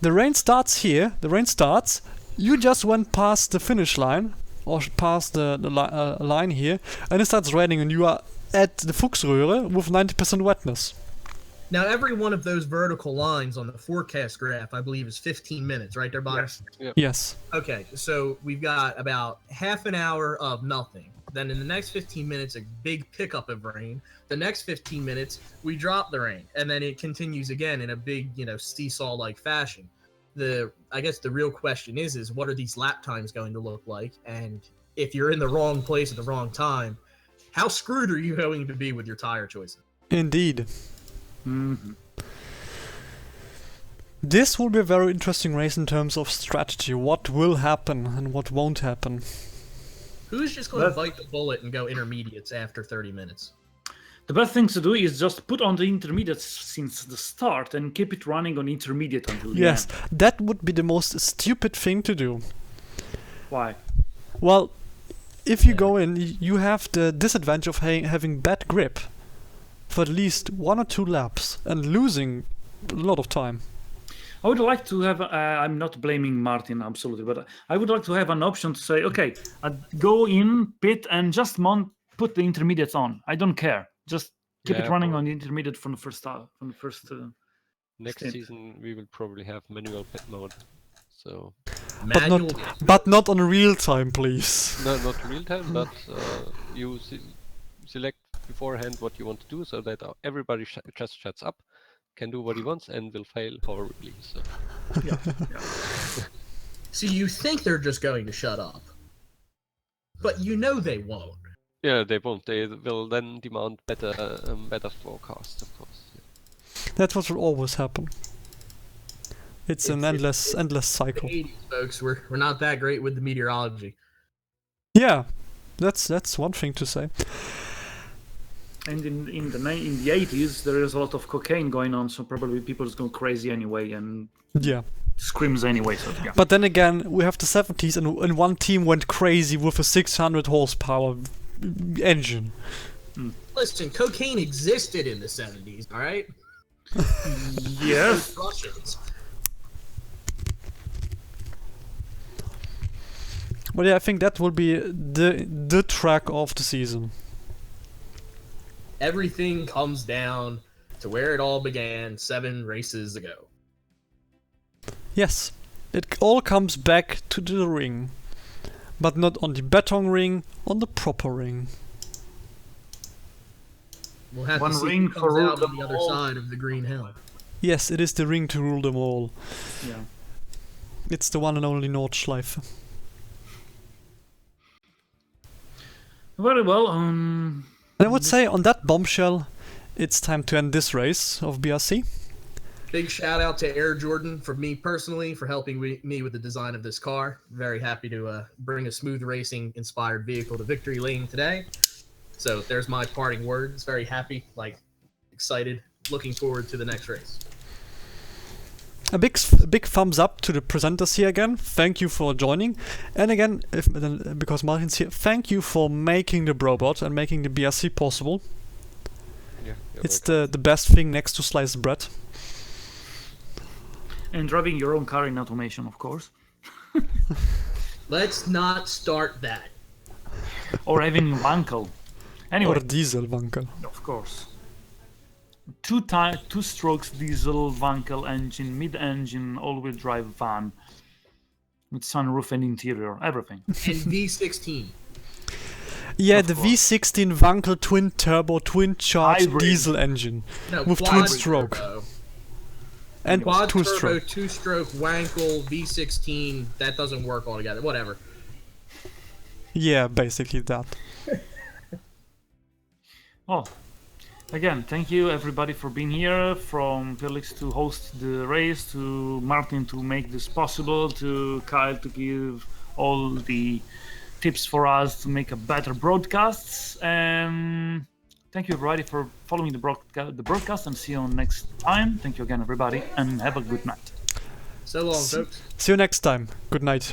The rain starts here, the rain starts, you just went past the finish line, or past the line here, and it starts raining and you are at the Fuchsröhre with 90% wetness. Now, every one of those vertical lines on the forecast graph, I believe, is 15 minutes, right there, Bob? Yes. Okay, so we've got about half an hour of nothing. Then in the next 15 minutes, a big pickup of rain. The next 15 minutes, we drop the rain, and then it continues again in a big, seesaw-like fashion. I guess the real question is what are these lap times going to look like? And if you're in the wrong place at the wrong time, how screwed are you going to be with your tire choices? Indeed. Mm-hmm. This will be a very interesting race in terms of strategy. What will happen and what won't happen. Who's just going to bite the bullet and go intermediates after 30 minutes? The best thing to do is just put on the intermediates since the start and keep it running on intermediate until the Yes, end. that would be the most stupid thing to do. Why? Well, if you go in, you have the disadvantage of having bad grip for at least 1 or 2 laps and losing a lot of time. I would like to have. I'm not blaming Martin absolutely, but I would like to have an option to say, okay, I'd go in pit and just put the intermediates on. I don't care. Just keep it running on the intermediate from the first. Next stint. season we will probably have manual pit mode. So But not on real time, please. no, not real time, but you select beforehand what you want to do, so that everybody just shuts up, can do what he wants, and will fail horribly. So. Yeah. See, you think they're just going to shut up, but you know they won't. Yeah, they won't. They will then demand better forecasts, of course. Yeah. That's what will always happen. It's an endless cycle. The 80s, folks, we're not that great with the meteorology. Yeah, that's one thing to say. And in the 80s, there is a lot of cocaine going on, so probably people is going crazy anyway and screams anyway. So yeah. But then again, we have the 70s, and one team went crazy with a 600 horsepower engine. Listen, cocaine existed in the 70s, all right? Yes. Russians. Well, yeah, I think that will be the track of the season. Everything comes down to where it all began 7 races ago. Yes, it all comes back to the ring. But not on the beton ring, on the proper ring. We'll have One to see ring who for comes out rule on the them other all. side of the green hill. Yes, it is the ring to rule them all. Yeah. It's the one and only Nordschleife. Very well. And I would say on that bombshell, it's time to end this race of BRC. Big shout out to Air Jordan from me personally for helping me with the design of this car. Very happy to bring a smooth racing inspired vehicle to victory lane today. So there's my parting words. Very happy, excited, looking forward to the next race. A big thumbs up to the presenters here again. Thank you for joining. And again, because Martin's here, thank you for making the Brobot and making the BRC possible. Yeah, It's the best thing next to sliced bread. And driving your own car in automation, of course. Let's not start that. Or having Wankel. Anyway, Or diesel Wankel. of course. Two strokes diesel Wankel engine, mid-engine, all-wheel drive van. With sunroof and interior, everything. And V16. Yeah, Of the course. V16 Wankel twin turbo, twin charged Hybrid. diesel engine. No, With quad twin stroke. turbo. And Quad two turbo, stroke. 2-stroke, Wankel, V16. That doesn't work altogether. Whatever. Yeah, basically that. Oh, again, thank you everybody for being here. From Felix to host the race, to Martin to make this possible, to Kyle to give all the tips for us to make a better broadcasts. And thank you everybody for following the broadcast, and see you next time. Thank you again everybody, and have a good night. So long, folks. See you next time. Good night.